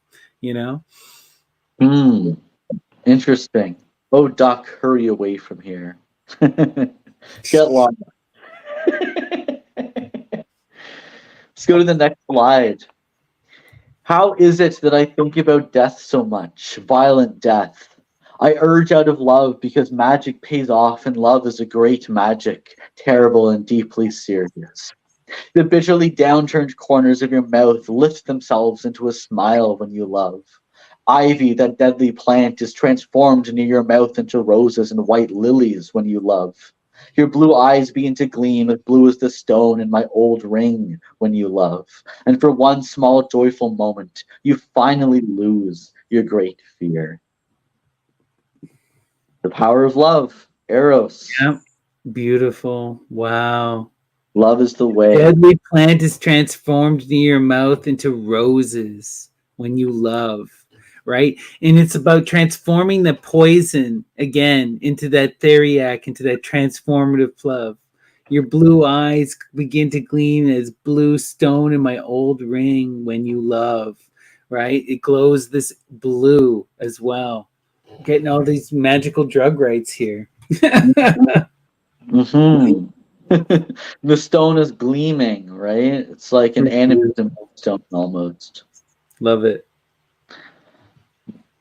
Interesting. Oh, duck, hurry away from here. Get lost. Let's go to the next slide. How is it that I think about death so much? Violent death. I urge out of love because magic pays off, and love is a great magic, terrible and deeply serious. The bitterly downturned corners of your mouth lift themselves into a smile when you love. Ivy, that deadly plant, is transformed near your mouth into roses and white lilies when you love. Your blue eyes begin to gleam as blue as the stone in my old ring when you love. And for one small joyful moment, you finally lose your great fear. The power of love, Eros. Yeah. Beautiful. Wow. Love is the way. Deadly plant is transformed near your mouth into roses when you love, right? And it's about transforming the poison again into that theriac, into that transformative love. Your blue eyes begin to gleam as blue stone in my old ring when you love, right? It glows this blue as well. Getting all these magical drug rights here. Mm-hmm. The stone is gleaming, right? It's like an animism stone almost. Love it.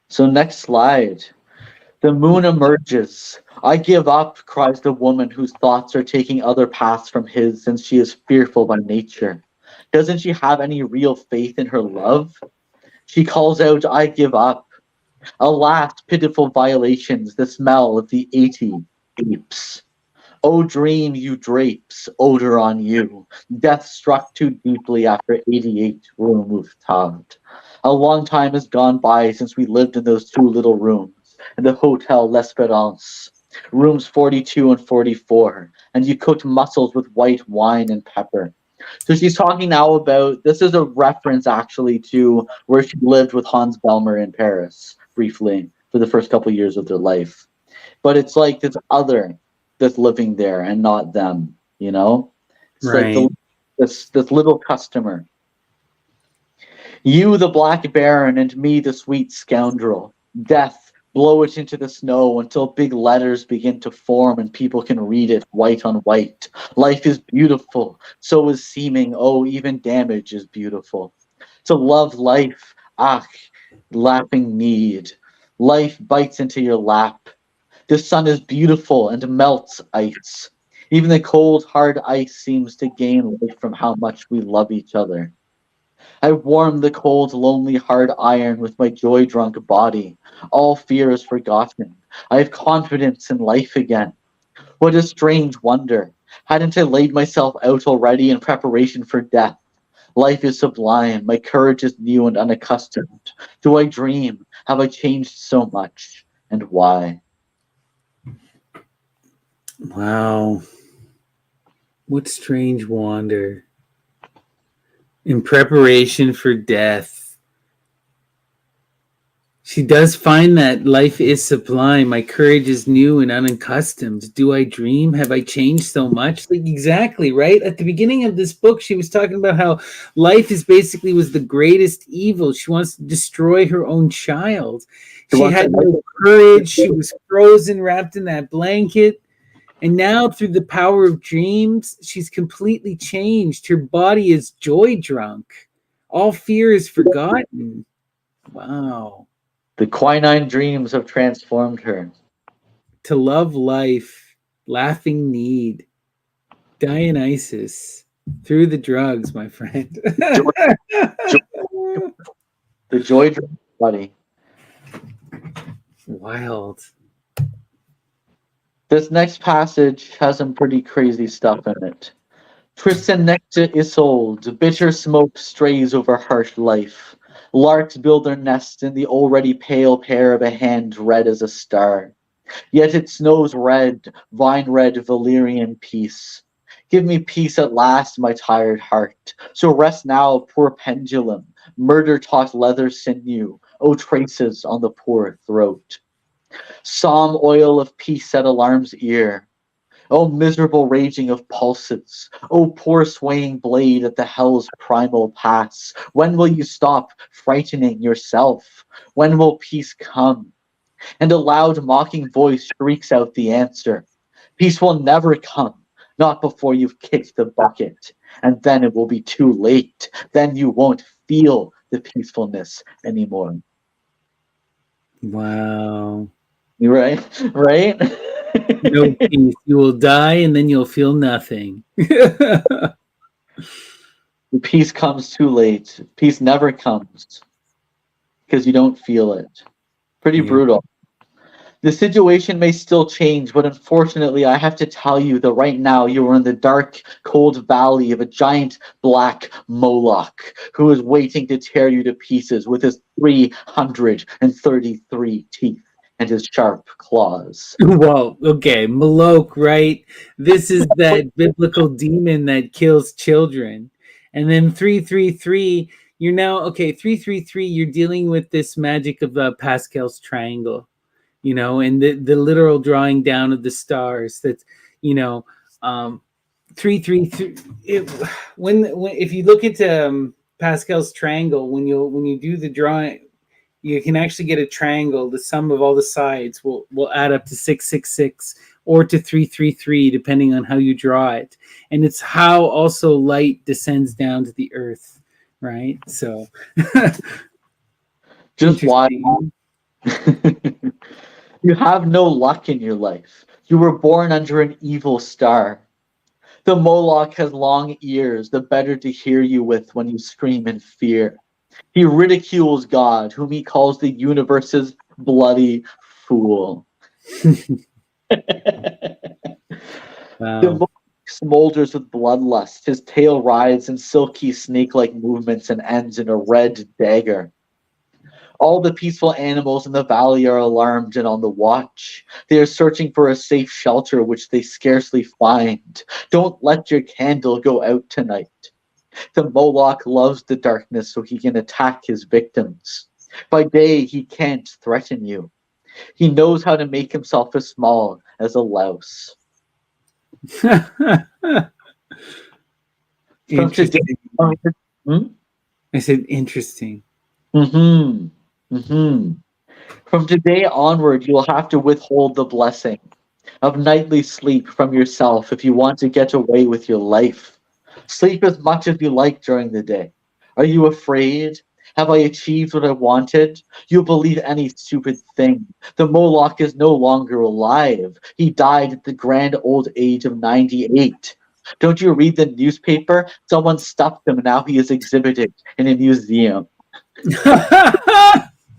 So next slide. The moon emerges. I give up, cries the woman whose thoughts are taking other paths from his, since she is fearful by nature. Doesn't she have any real faith in her love? She calls out, I give up. Alas, pitiful violations, the smell of the 80 apes. O dream, you drapes, odor on you. Death struck too deeply after 88 Rumuftad. A long time has gone by since we lived in those two little rooms in the Hotel L'Espérance, rooms 42 and 44, and you cooked mussels with white wine and pepper. So she's talking now about, this is a reference actually to where she lived with Hans Belmer in Paris, briefly, for the first couple of years of their life. But it's like this other that's living there and not them, It's Right. like this little customer. You, the black baron, and me, the sweet scoundrel. Death, blow it into the snow until big letters begin to form and people can read it white on white. Life is beautiful, so is seeming. Oh, even damage is beautiful. To love life, laughing need. Life bites into your lap. The sun is beautiful and melts ice. Even the cold, hard ice seems to gain life from how much we love each other. I warm the cold, lonely, hard iron with my joy-drunk body. All fear is forgotten. I have confidence in life again. What a strange wonder. Hadn't I laid myself out already in preparation for death? Life is sublime. My courage is new and unaccustomed. Do I dream? Have I changed so much? And why? Wow. What strange wonder. In preparation for death. She does find that life is sublime. My courage is new and unaccustomed. Do I dream? Have I changed so much? Like, exactly, right? At the beginning of this book, she was talking about how life was the greatest evil. She wants to destroy her own child. She had no courage. She was frozen, wrapped in that blanket. And now, through the power of dreams, she's completely changed. Her body is joy drunk. All fear is forgotten. Wow. The quinine dreams have transformed her. To love life, laughing need, Dionysus, through the drugs, my friend. The joy dream body. Wild. This next passage has some pretty crazy stuff in it. Tristan next to Isolde, bitter smoke strays over harsh life. Larks build their nest in the already pale pear of a hand red as a star. Yet it snows red, vine-red Valyrian peace. Give me peace at last, my tired heart. So rest now, poor pendulum, murder-taught leather sinew, O traces on the poor throat. Psalm oil of peace at alarm's ear. O miserable raging of pulses. O poor swaying blade at the hell's primal pass. When will you stop frightening yourself? When will peace come? And a loud mocking voice shrieks out the answer. Peace will never come, not before you've kicked the bucket. And then it will be too late. Then you won't feel the peacefulness anymore. Wow. You right? Right? No peace. You will die and then you'll feel nothing. The peace comes too late. Peace never comes because you don't feel it. Pretty brutal. The situation may still change, but unfortunately, I have to tell you that right now you are in the dark, cold valley of a giant black Moloch who is waiting to tear you to pieces with his 333 teeth and his sharp claws. Whoa, okay, Moloch, right? This is that biblical demon that kills children. And then 333, you're now, okay, 333, you're dealing with this magic of Pascal's triangle, you know, and the literal drawing down of the stars. That's, you know, 333. When if you look at Pascal's triangle, when you do the drawing, you can actually get a triangle. The sum of all the sides will add up to 666 or to 333, depending on how you draw it. And it's how also light descends down to the earth, right? So, just why you have no luck in your life. You were born under an evil star. The Moloch has long ears, the better to hear you with when you scream in fear. He ridicules God, whom he calls the universe's bloody fool. wow. The Moloch smolders with bloodlust. His tail writhes in silky snake-like movements and ends in a red dagger. All the peaceful animals in the valley are alarmed and on the watch. They are searching for a safe shelter, which they scarcely find. Don't let your candle go out tonight. The Moloch loves the darkness so he can attack his victims. By day, he can't threaten you. He knows how to make himself as small as a louse. Interesting. Today, I said interesting. From today onward, you'll have to withhold the blessing of nightly sleep from yourself if you want to get away with your life. Sleep as much as you like during the day. Are you afraid? Have I achieved what I wanted? You'll believe any stupid thing. The Moloch is no longer alive. He died at the grand old age of 98. Don't you read the newspaper? Someone stuffed him and now he is exhibited in a museum.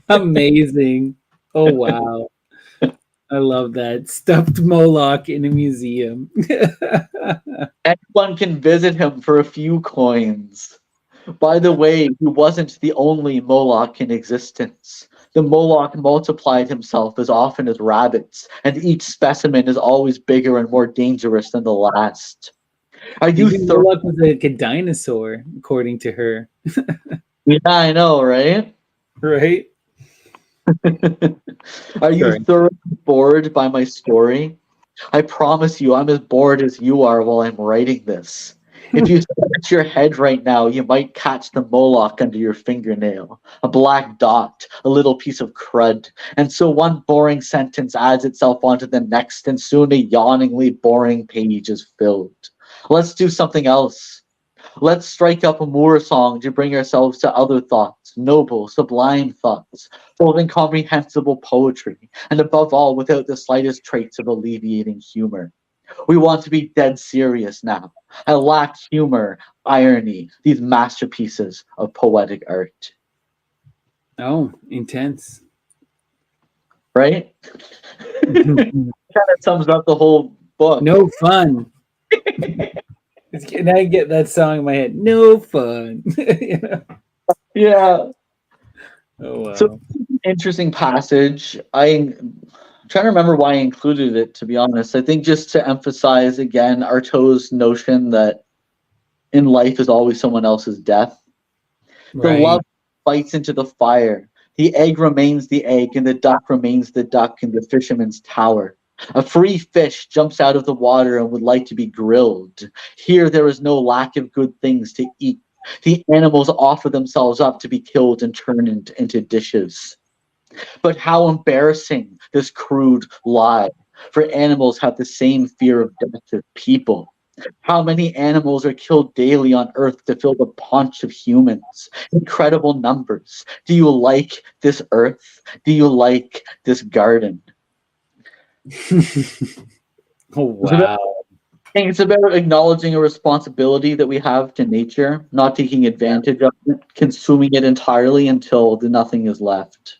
Amazing. Oh, wow. I love that. Stuffed Moloch in a museum. Anyone can visit him for a few coins. By the way, he wasn't the only Moloch in existence. The Moloch multiplied himself as often as rabbits, and each specimen is always bigger and more dangerous than the last. Are you Moloch was like a dinosaur, according to her. Yeah, I know, right? Right? Are you thoroughly bored by my story? I promise you, I'm as bored as you are while I'm writing this. If you scratch your head right now, you might catch the Moloch under your fingernail, a black dot, a little piece of crud. And so one boring sentence adds itself onto the next, and soon a yawningly boring page is filled. Let's do something else. Let's strike up a Moor song to bring ourselves to other thoughts, noble, sublime thoughts, full of incomprehensible poetry, and above all, without the slightest traits of alleviating humor. We want to be dead serious now. I lack humor, irony, these masterpieces of poetic art. Oh, intense. Right? Kind of sums up the whole book. No fun. And I get that song in my head. No fun. You know? Yeah. Oh wow. So interesting passage. I'm trying to remember why I included it, to be honest. I think just to emphasize again Artaud's notion that in life is always someone else's death. The Right. love bites into the fire. The egg remains the egg, and the duck remains the duck in the fisherman's tower. A free fish jumps out of the water and would like to be grilled. Here there is no lack of good things to eat. The animals offer themselves up to be killed and turned into dishes. But how embarrassing this crude lie, for animals have the same fear of death as people. How many animals are killed daily on Earth to fill the paunch of humans? Incredible numbers. Do you like this Earth? Do you like this garden? Oh wow. It's about acknowledging a responsibility that we have to nature, not taking advantage of it, consuming it entirely until nothing is left.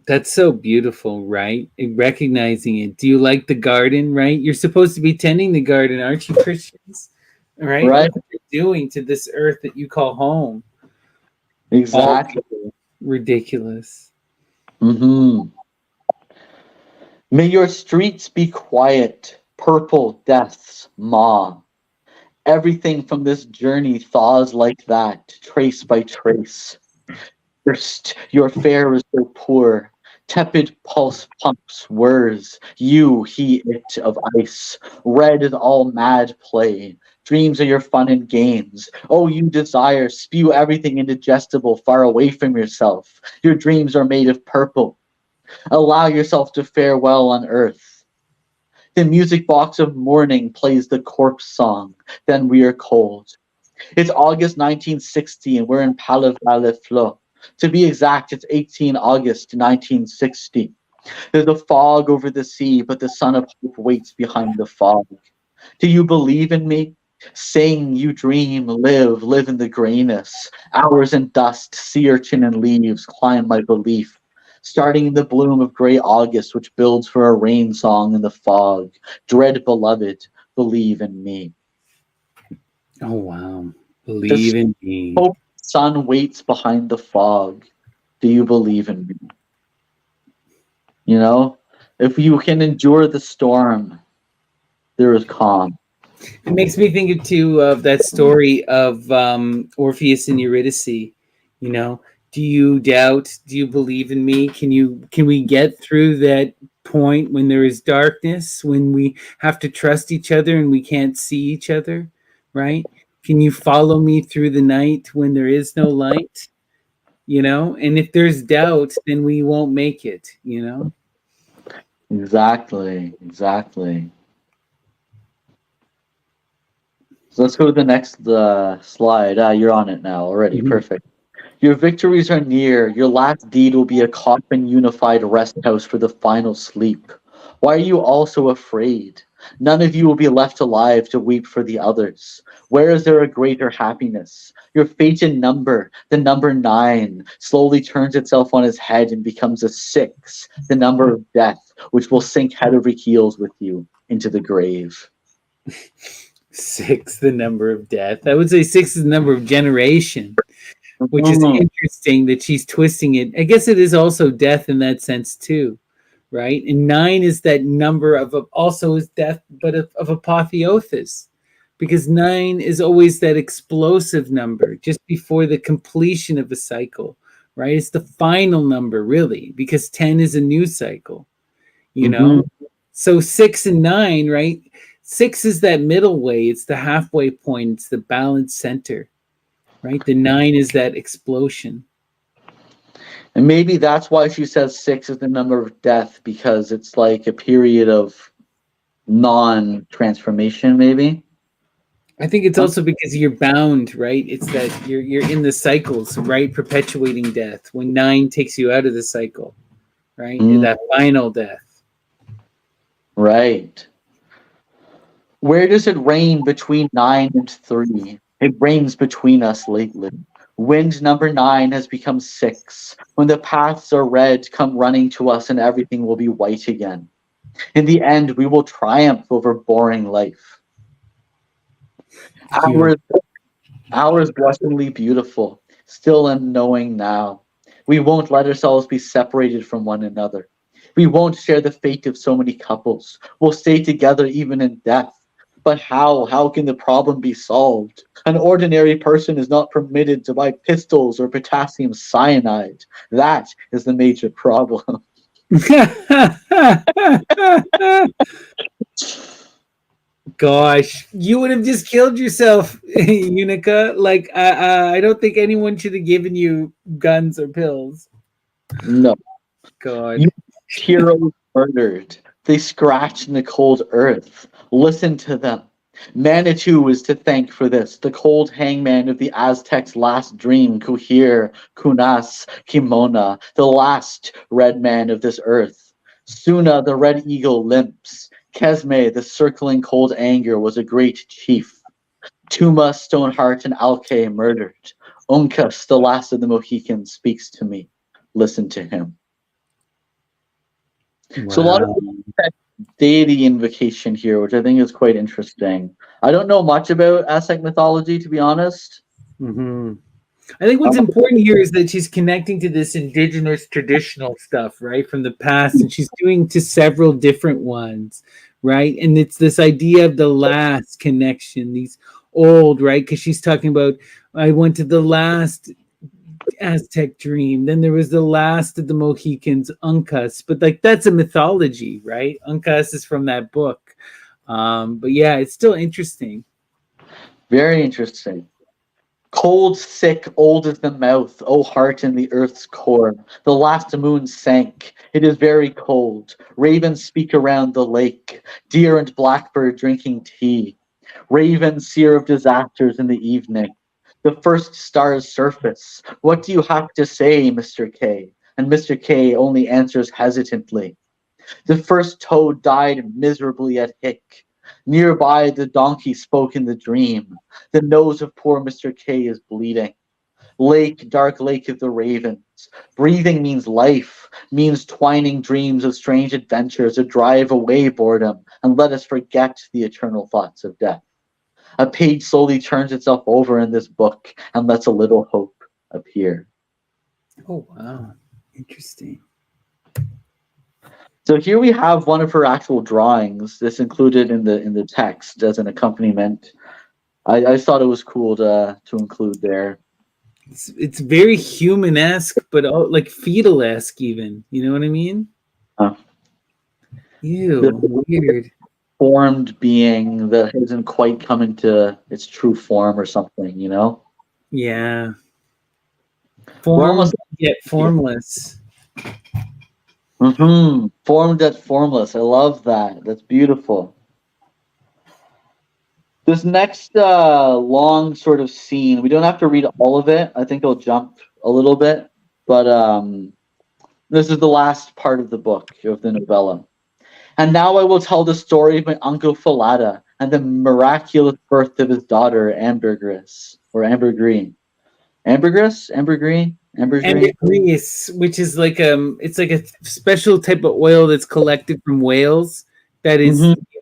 That's so beautiful, right? And recognizing it. Do you like the garden, right? You're supposed to be tending the garden, aren't you, Christians? Right? Right? What are you doing to this earth that you call home? Exactly. Ridiculous. Mm-hmm. May your streets be quiet, purple death's maw. Everything from this journey thaws like that, trace by trace. Your fare is so poor. Tepid pulse pumps whirs. You, he, it of ice. Red is all mad play. Dreams are your fun and games. Oh, you desire, spew everything indigestible far away from yourself. Your dreams are made of purple. Allow yourself to fare well on earth. The music box of mourning plays the corpse song. Then we are cold. It's August 1960 and we're in Palais-les-Flots. To be exact, it's 18 August 1960. There's a fog over the sea, but the sun of hope waits behind the fog. Do you believe in me? Sing, you dream, live in the grayness. Hours in dust, sea urchin and leaves climb my belief. Starting in the bloom of gray August, which builds for a rain song in the fog. Dread beloved, believe in me. Oh wow. Believe in me. Hope sun waits behind the fog. Do you believe in me? You know, if you can endure the storm, there is calm. It makes me think of too of that story of Orpheus and Eurydice. You know, do you doubt? Do you believe in me? Can we get through that point when there is darkness, when we have to trust each other and we can't see each other, right? Can you follow me through the night when there is no light? You know, and if there's doubt, then we won't make it, you know? Exactly. So let's go to the next slide. You're on it now already. Mhm. Perfect. Your victories are near. Your last deed will be a coffin unified rest house for the final sleep. Why are you all so afraid? None of you will be left alive to weep for the others. Where is there a greater happiness? Your fated number, the number 9, slowly turns itself on its head and becomes a 6, the number of death, which will sink head over heels with you into the grave. 6, the number of death. I would say 6 is the number of generation, which is Mhm. interesting that she's twisting it. I guess it is also death in that sense too, right? And 9 is that number of also is death, but of apotheosis, because 9 is always that explosive number just before the completion of a cycle, right? It's the final number, really, because 10 is a new cycle, you know? Mhm. So 6 and 9, right? 6 is that middle way. It's the halfway point. It's the balanced center, right? The 9 is that explosion. And maybe that's why she says 6 is the number of death, because it's like a period of non-transformation, maybe. I think it's also because you're bound, right? It's that you're in the cycles, right? Perpetuating death. When 9 takes you out of the cycle, right? That final death. Right. Where does it rain between 9 and 3? It rains between us lately. Wind number 9 has become 6. When the paths are red, come running to us and everything will be white again. In the end, we will triumph over boring life. Ours blushingly beautiful, still unknowing now. We won't let ourselves be separated from one another. We won't share the fate of so many couples. We'll stay together even in death. But how? How can the problem be solved? An ordinary person is not permitted to buy pistols or potassium cyanide. That is the major problem. Gosh, you would have just killed yourself, Unica. Like, I don't think anyone should have given you guns or pills. No. God. Heroes murdered. They scratch in the cold earth. Listen to them. Manitou is to thank for this, the cold hangman of the Aztecs' last dream, Kuhir, Kunas, Kimona, the last red man of this earth. Suna, the red eagle, limps. Kesme, the circling cold anger, was a great chief. Tuma, Stoneheart, and Alke murdered. Uncas, the last of the Mohicans, speaks to me. Listen to him. Wow. So a lot of deity invocation here, which I think is quite interesting. I don't know much about Aztec mythology, to be honest. Mm-hmm. I think what's important here is that she's connecting to this indigenous traditional stuff, right, from the past, and she's doing to several different ones, right? And it's this idea of the last connection, these old, right? Because she's talking about, I went to the last Aztec dream, then there was the last of the Mohicans, Uncas, but like that's a mythology, right? Uncas is from that book. But yeah, it's still interesting. Very interesting. Cold, sick, old as the mouth, O heart in the earth's core. The last moon sank. It is very cold. Ravens speak around the lake. Deer and blackbird drinking tea. Ravens seer of disasters in the evening. The first stars surface. What do you have to say, Mr. K? And Mr. K only answers hesitantly. The first toad died miserably at Hick. Nearby, the donkey spoke in the dream. The nose of poor Mr. K is bleeding. Lake, dark lake of the ravens. Breathing means life, means twining dreams of strange adventures, a drive away boredom, and let us forget the eternal thoughts of death. A page slowly turns itself over in this book and lets a little hope appear. Oh, wow. Interesting. So here we have one of her actual drawings. This included in the text as an accompaniment. I thought it was cool to include there. It's very human-esque, but like fetal-esque even. You know what I mean? Ew, weird. Formed being that hasn't quite come into its true form or something, you know? Yeah. Formed yet formless. Mm-hmm. Formed yet formless. I love that. That's beautiful. This next long sort of scene, we don't have to read all of it. I think I'll jump a little bit, but this is the last part of the book, of the novella. And now I will tell the story of my uncle Falada and the miraculous birth of his daughter Ambergris, or Ambergreen. Ambergris? Ambergreen? Ambergris, which is like it's like a special type of oil that's collected from whales that is,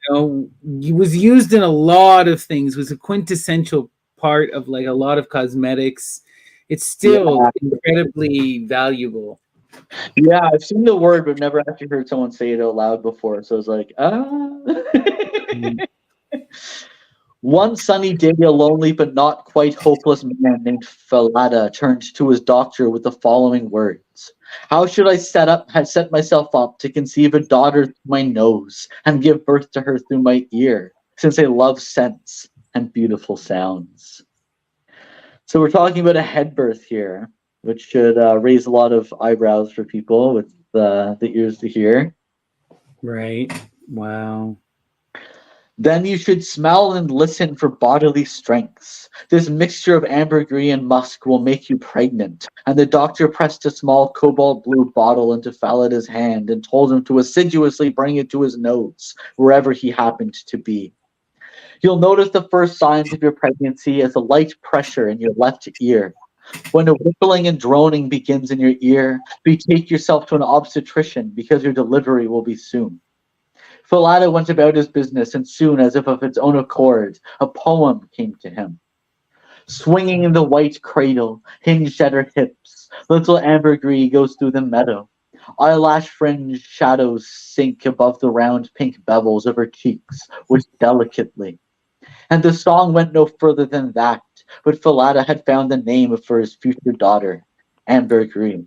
was used in a lot of things, was a quintessential part of like a lot of cosmetics. It's still incredibly valuable. Yeah, I've seen the word, but never actually heard someone say it out loud before. So I was like, One sunny day, a lonely but not quite hopeless man named Falada turned to his doctor with the following words: "How should I set myself up to conceive a daughter through my nose and give birth to her through my ear? since they love scents and beautiful sounds. So we're talking about a head birth here, which should raise a lot of eyebrows for people with the ears to hear. Right. Wow. Then you should smell and listen for bodily strengths. This mixture of ambergris and musk will make you pregnant. And the doctor pressed a small cobalt blue bottle into Falada's hand and told him to assiduously bring it to his nose, wherever he happened to be. You'll notice the first signs of your pregnancy as a light pressure in your left ear. When a whistling and droning begins in your ear, betake yourself to an obstetrician because your delivery will be soon. Falada went about his business, and soon, as if of its own accord, a poem came to him. Swinging in the white cradle, hinged at her hips, little ambergris goes through the meadow. Eyelash-fringed shadows sink above the round pink bevels of her cheeks, which delicately. And the song went no further than that, but Falada had found the name for his future daughter, Ambergris.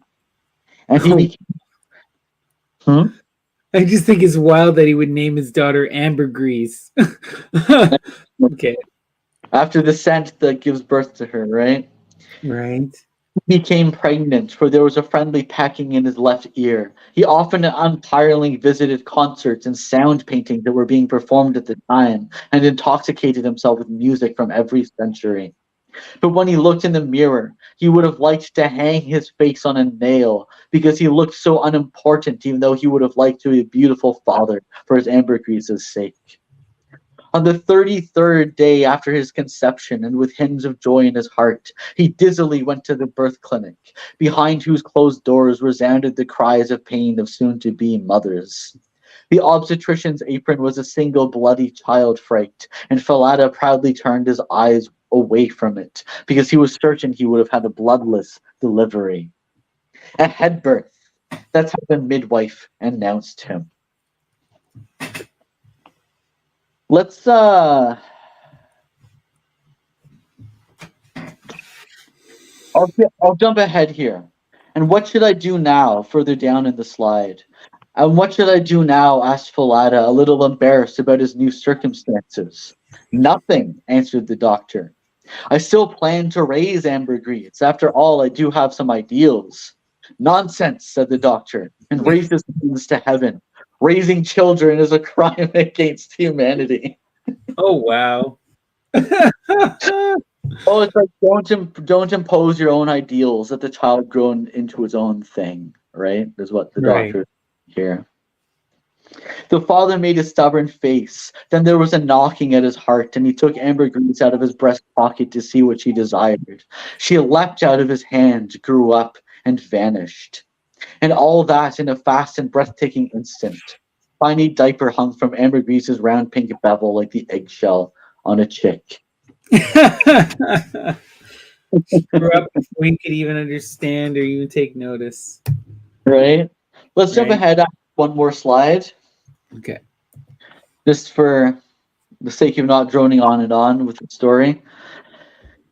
And he became... Hmm? I just think it's wild that he would name his daughter Ambergris. Okay. After the scent that gives birth to her, right? Right. He became pregnant, for there was a friendly pecking in his left ear. He often and untiringly visited concerts and sound paintings that were being performed at the time, and intoxicated himself with music from every century. But when he looked in the mirror, he would have liked to hang his face on a nail, because he looked so unimportant, even though he would have liked to be a beautiful father for his ambergris' sake. On the 33rd day after his conception, and with hymns of joy in his heart, he dizzily went to the birth clinic, behind whose closed doors resounded the cries of pain of soon-to-be mothers. The obstetrician's apron was a single bloody child fright, and Falada proudly turned his eyes away from it, because he was certain he would have had a bloodless delivery. A head birth. That's how the midwife announced him. Let's I'll jump ahead here. And what should I do now? Further down in the slide. And what should I do now? Asked Falada, a little embarrassed about his new circumstances. Nothing, answered the doctor. I still plan to raise ambergris. After all, I do have some ideals. Nonsense, said the doctor, and raised his hands to heaven. Raising children is a crime against humanity. Oh wow. Oh, it's like don't impose your own ideals. Let the child grow into his own thing, right? Is what the Right. doctor here. The father made a stubborn face. Then there was a knocking at his heart, and he took ambergris out of his breast pocket to see what she desired. She leapt out of his hand, grew up, and vanished. And all that in a fast and breathtaking instant. Tiny diaper hung from ambergris' round pink bevel like the eggshell on a chick. Grew up before he could even understand or even take notice. Right? Let's jump Right. ahead one more slide. Okay. Just for the sake of not droning on and on with the story.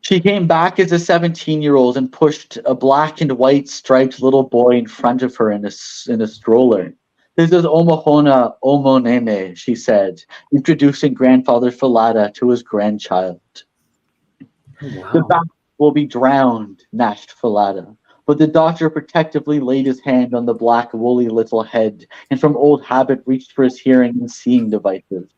She came back as a 17-year-old and pushed a black and white striped little boy in front of her in a stroller. This is Omohona Omonene, she said, introducing grandfather Falada to his grandchild. Wow. The baby will be drowned, gnashed Falada. But the doctor protectively laid his hand on the black, woolly little head, and from old habit reached for his hearing and seeing devices.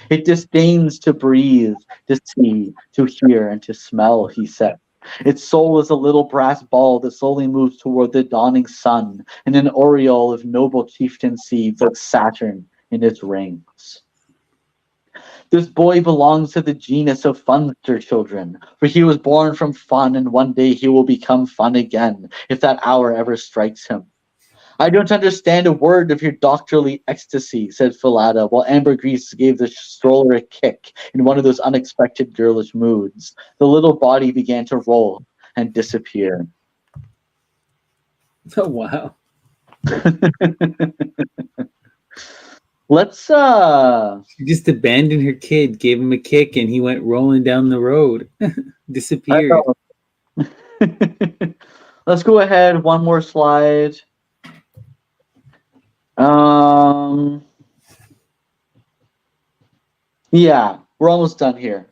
It disdains to breathe, to see, to hear, and to smell, he said. Its soul is a little brass ball that slowly moves toward the dawning sun, and an aureole of noble chieftain seeds like Saturn in its rings. This boy belongs to the genus of funster children, for he was born from fun, and one day he will become fun again, if that hour ever strikes him. I don't understand a word of your doctorly ecstasy, said Falada, while ambergris gave the stroller a kick in one of those unexpected girlish moods. The little body began to roll and disappear. Oh wow. Let's She just abandoned her kid, gave him a kick, and he went rolling down the road. Disappeared. Let's go ahead one more slide. Yeah, we're almost done here.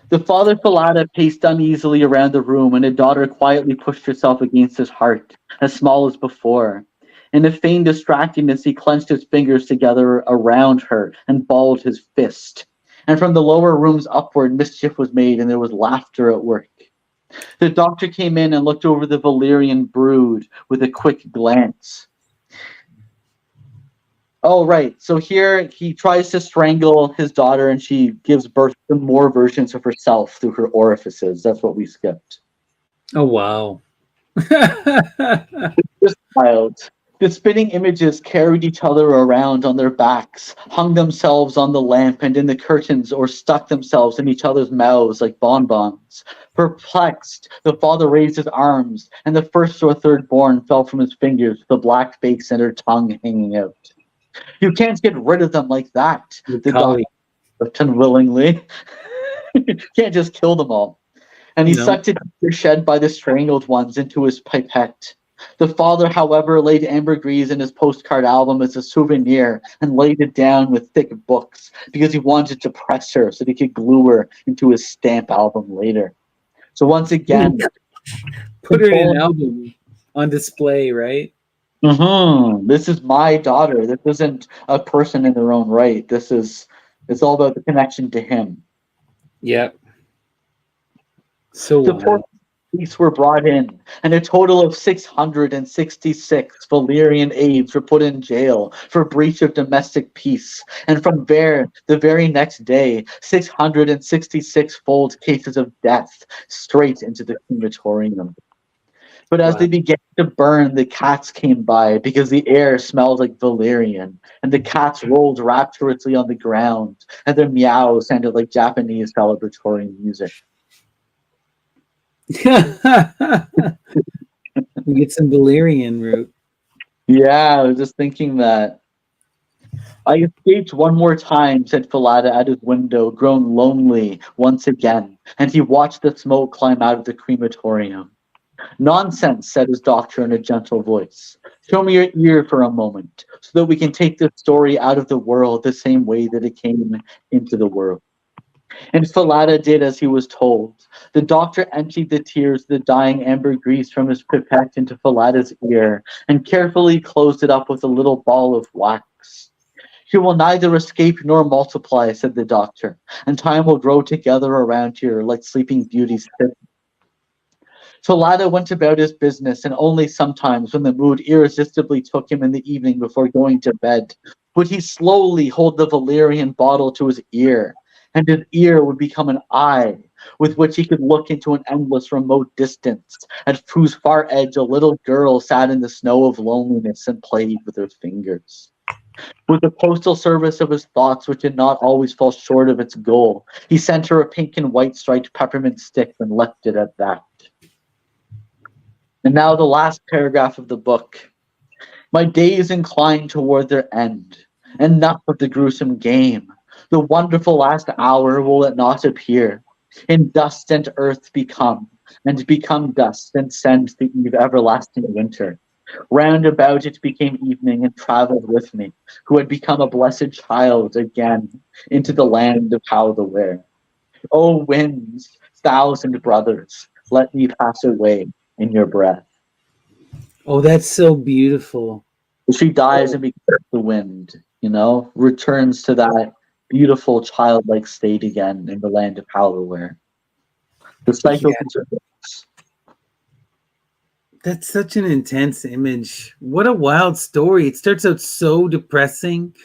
The father Falada paced uneasily around the room, and the daughter quietly pushed herself against his heart, as small as before. In a feigned distractedness, he clenched his fingers together around her and balled his fist. And from the lower rooms upward, mischief was made, and there was laughter at work. The doctor came in and looked over the Valyrian brood with a quick glance. Oh, right. So here he tries to strangle his daughter, and she gives birth to more versions of herself through her orifices. That's what we skipped. Oh wow. This child. The spinning images carried each other around on their backs, hung themselves on the lamp and in the curtains, or stuck themselves in each other's mouths like bonbons. Perplexed, the father raised his arms, and the first or third born fell from his fingers, the black face and her tongue hanging out. You can't get rid of them like that, the doctor Golly. said unwillingly. You can't just kill them all. And he No. sucked it shed by the strangled ones into his pipette. The father, however, laid ambergris in his postcard album as a souvenir and laid it down with thick books because he wanted to press her so that he could glue her into his stamp album later. So once again, Put her in an album on display, right? This is my daughter. This isn't a person in their own right. It's all about the connection to him. Yep. So The poor police were brought in, and a total of 666 Valyrian aides were put in jail for breach of domestic peace. And from there, the very next day, 666-fold cases of death straight into the crematorium. But as wow. they began to burn, the cats came by because the air smelled like Valyrian, and the cats rolled rapturously on the ground, and their meows sounded like Japanese celebratory music. We get some Valyrian root. Yeah, I was just thinking that. I escaped one more time, said Falada at his window, grown lonely once again, and he watched the smoke climb out of the crematorium. Nonsense, said his doctor in a gentle voice. Show me your ear for a moment, so that we can take this story out of the world the same way that it came into the world. And Falada did as he was told. The doctor emptied the tears of the dying ambergris from his pipette into Falada's ear and carefully closed it up with a little ball of wax. She will neither escape nor multiply, said the doctor, and time will grow together around here like sleeping beauties. Falada went about his business, and only sometimes, when the mood irresistibly took him in the evening before going to bed, would he slowly hold the Valyrian bottle to his ear, and his ear would become an eye with which he could look into an endless remote distance, at whose far edge a little girl sat in the snow of loneliness and played with her fingers. With the postal service of his thoughts, which did not always fall short of its goal, he sent her a pink and white striped peppermint stick and left it at that. And now the last paragraph of the book. My days incline toward their end. Enough of the gruesome game. The wonderful last hour will it not appear? In dust and earth become, and become dust, and send the eve everlasting winter. Round about it became evening, and travelled with me, who had become a blessed child again, into the land of How the Where. O winds, thousand brothers, let me pass away in your breath. Oh, that's so beautiful. She dies and becomes the wind, returns to that beautiful childlike state again in the land of Halloware. The cycle continues. That's such an intense image. What a wild story. It starts out so depressing,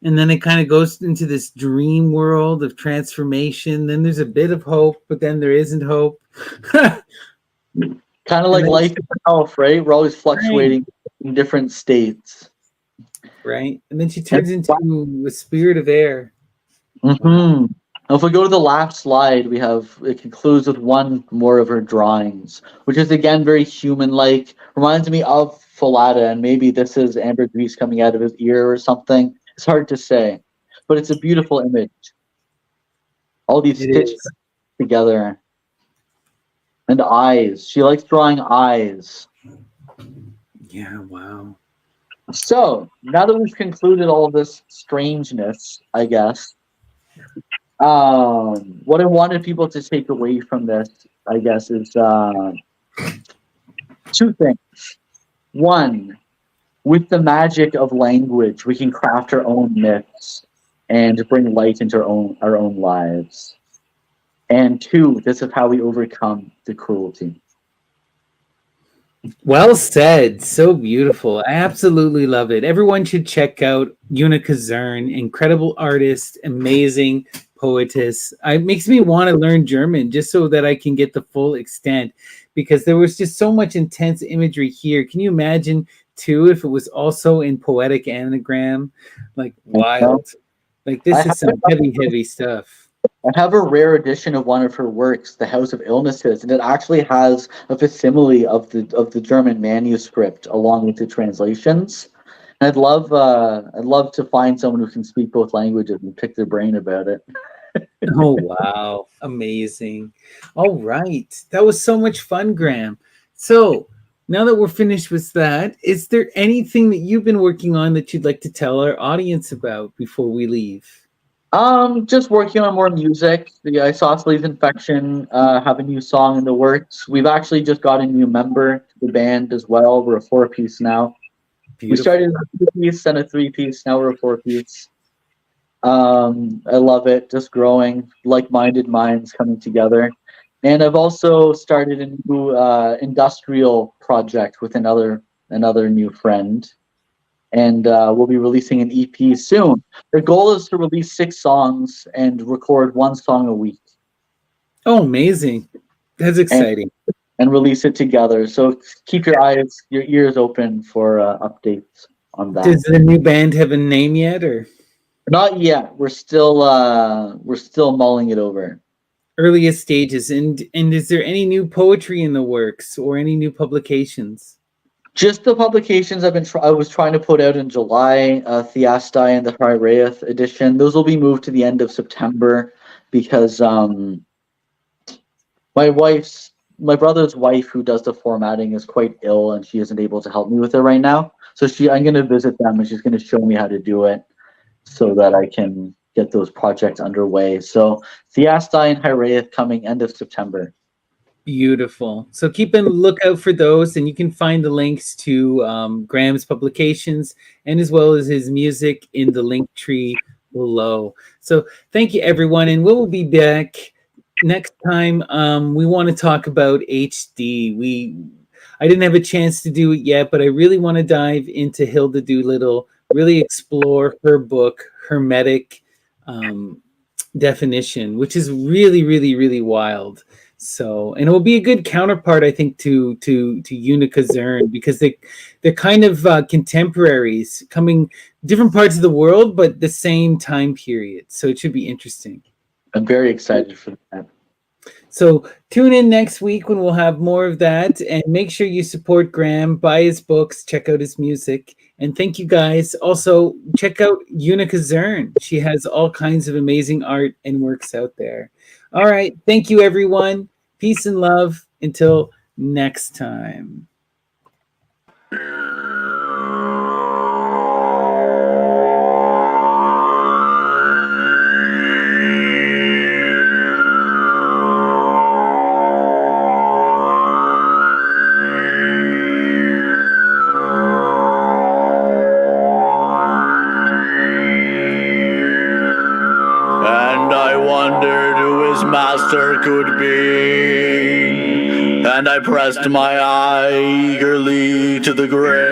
and then it kind of goes into this dream world of transformation. Then there's a bit of hope, but then there isn't hope. Kind of like life itself, right? We're always fluctuating in different states. Right? And then she turns into a spirit of air. Wow. Now, if we go to the last slide, it concludes with one more of her drawings, which is again very human-like. Reminds me of Falada, and maybe this is ambergris coming out of his ear or something. It's hard to say, but it's a beautiful image. All these stitches together. And eyes. She likes drawing eyes. Yeah, wow. So, now that we've concluded all of this strangeness, I guess, What I wanted people to take away from this, I guess, is two things. One, with the magic of language, we can craft our own myths and bring light into our own lives. And two, this is how we overcome the cruelty. Well said. So beautiful. I absolutely love it. Everyone should check out Unica Zürn, incredible artist, amazing poetess. It makes me want to learn German just so that I can get the full extent, because there was just so much intense imagery here. Can you imagine too if it was also in poetic anagram? Like wild. Like I this have, is some heavy stuff. I have a rare edition of one of her works, The House of Illnesses, and it actually has a facsimile of the German manuscript along with the translations. And I'd love to find someone who can speak both languages and pick their brain about it. Oh, wow. Amazing. All right. That was so much fun, Graham. So now that we're finished with that, is there anything that you've been working on that you'd like to tell our audience about before we leave? Just working on more music. The I Saw Sleeve Infection have a new song in the works. We've actually just got a new member to the band as well. We're a 4-piece now. We Beautiful. started a 2-piece and a 3-piece. Now we're a 4-piece. I love it. Just growing, like-minded minds coming together. And I've also started a new industrial project with another new friend. And we'll be releasing an EP soon. The goal is to release 6 songs and record 1 song a week. Oh, amazing. That's exciting. And release it together. So keep your ears open for updates on that. Does the new band have a name yet, or Not yet. We're still mulling it over. earliest stages? And is there any new poetry in the works or any new publications? Just the publications I was trying to put out in July, Theastai and the Hiraeth edition. Those will be moved to the end of September because my brother's wife, who does the formatting, is quite ill and she isn't able to help me with it right now. So I'm going to visit them and she's going to show me how to do it so that I can get those projects underway. So Theastai and Hiraeth coming end of September. Beautiful. So keep a lookout for those, and you can find the links to Graham's publications and as well as his music in the link tree below. So thank you, everyone, and we'll be back next time. We want to talk about HD. I didn't have a chance to do it yet, but I really want to dive into Hilda Doolittle, really explore her book, Hermetic Definition, which is really, really, really wild. So, and it will be a good counterpart, I think, to Unica Zürn, because they're kind of contemporaries, coming different parts of the world, but the same time period. So it should be interesting. I'm very excited for that. So tune in next week when we'll have more of that, and make sure you support Graham, buy his books, check out his music, and thank you guys. Also, check out Unica Zürn. She has all kinds of amazing art and works out there. All right. Thank you, everyone. Peace and love. Until next time. Could be, and I pressed my eye eagerly to the grave,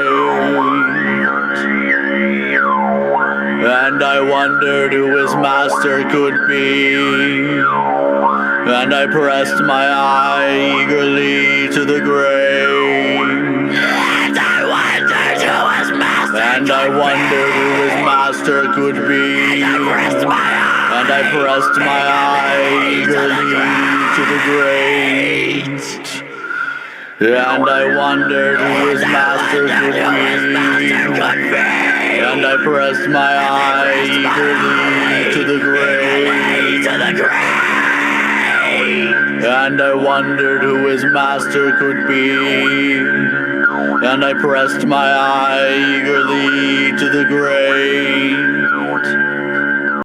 and I wondered who his master could be, and I pressed my eye eagerly to the grave, and I wondered who his master could be, and I pressed my eye eagerly to the grave. And I wondered who his master could be. And I pressed my eye eagerly to the grave. And I wondered who his master could be. And I pressed my eye eagerly to the grave.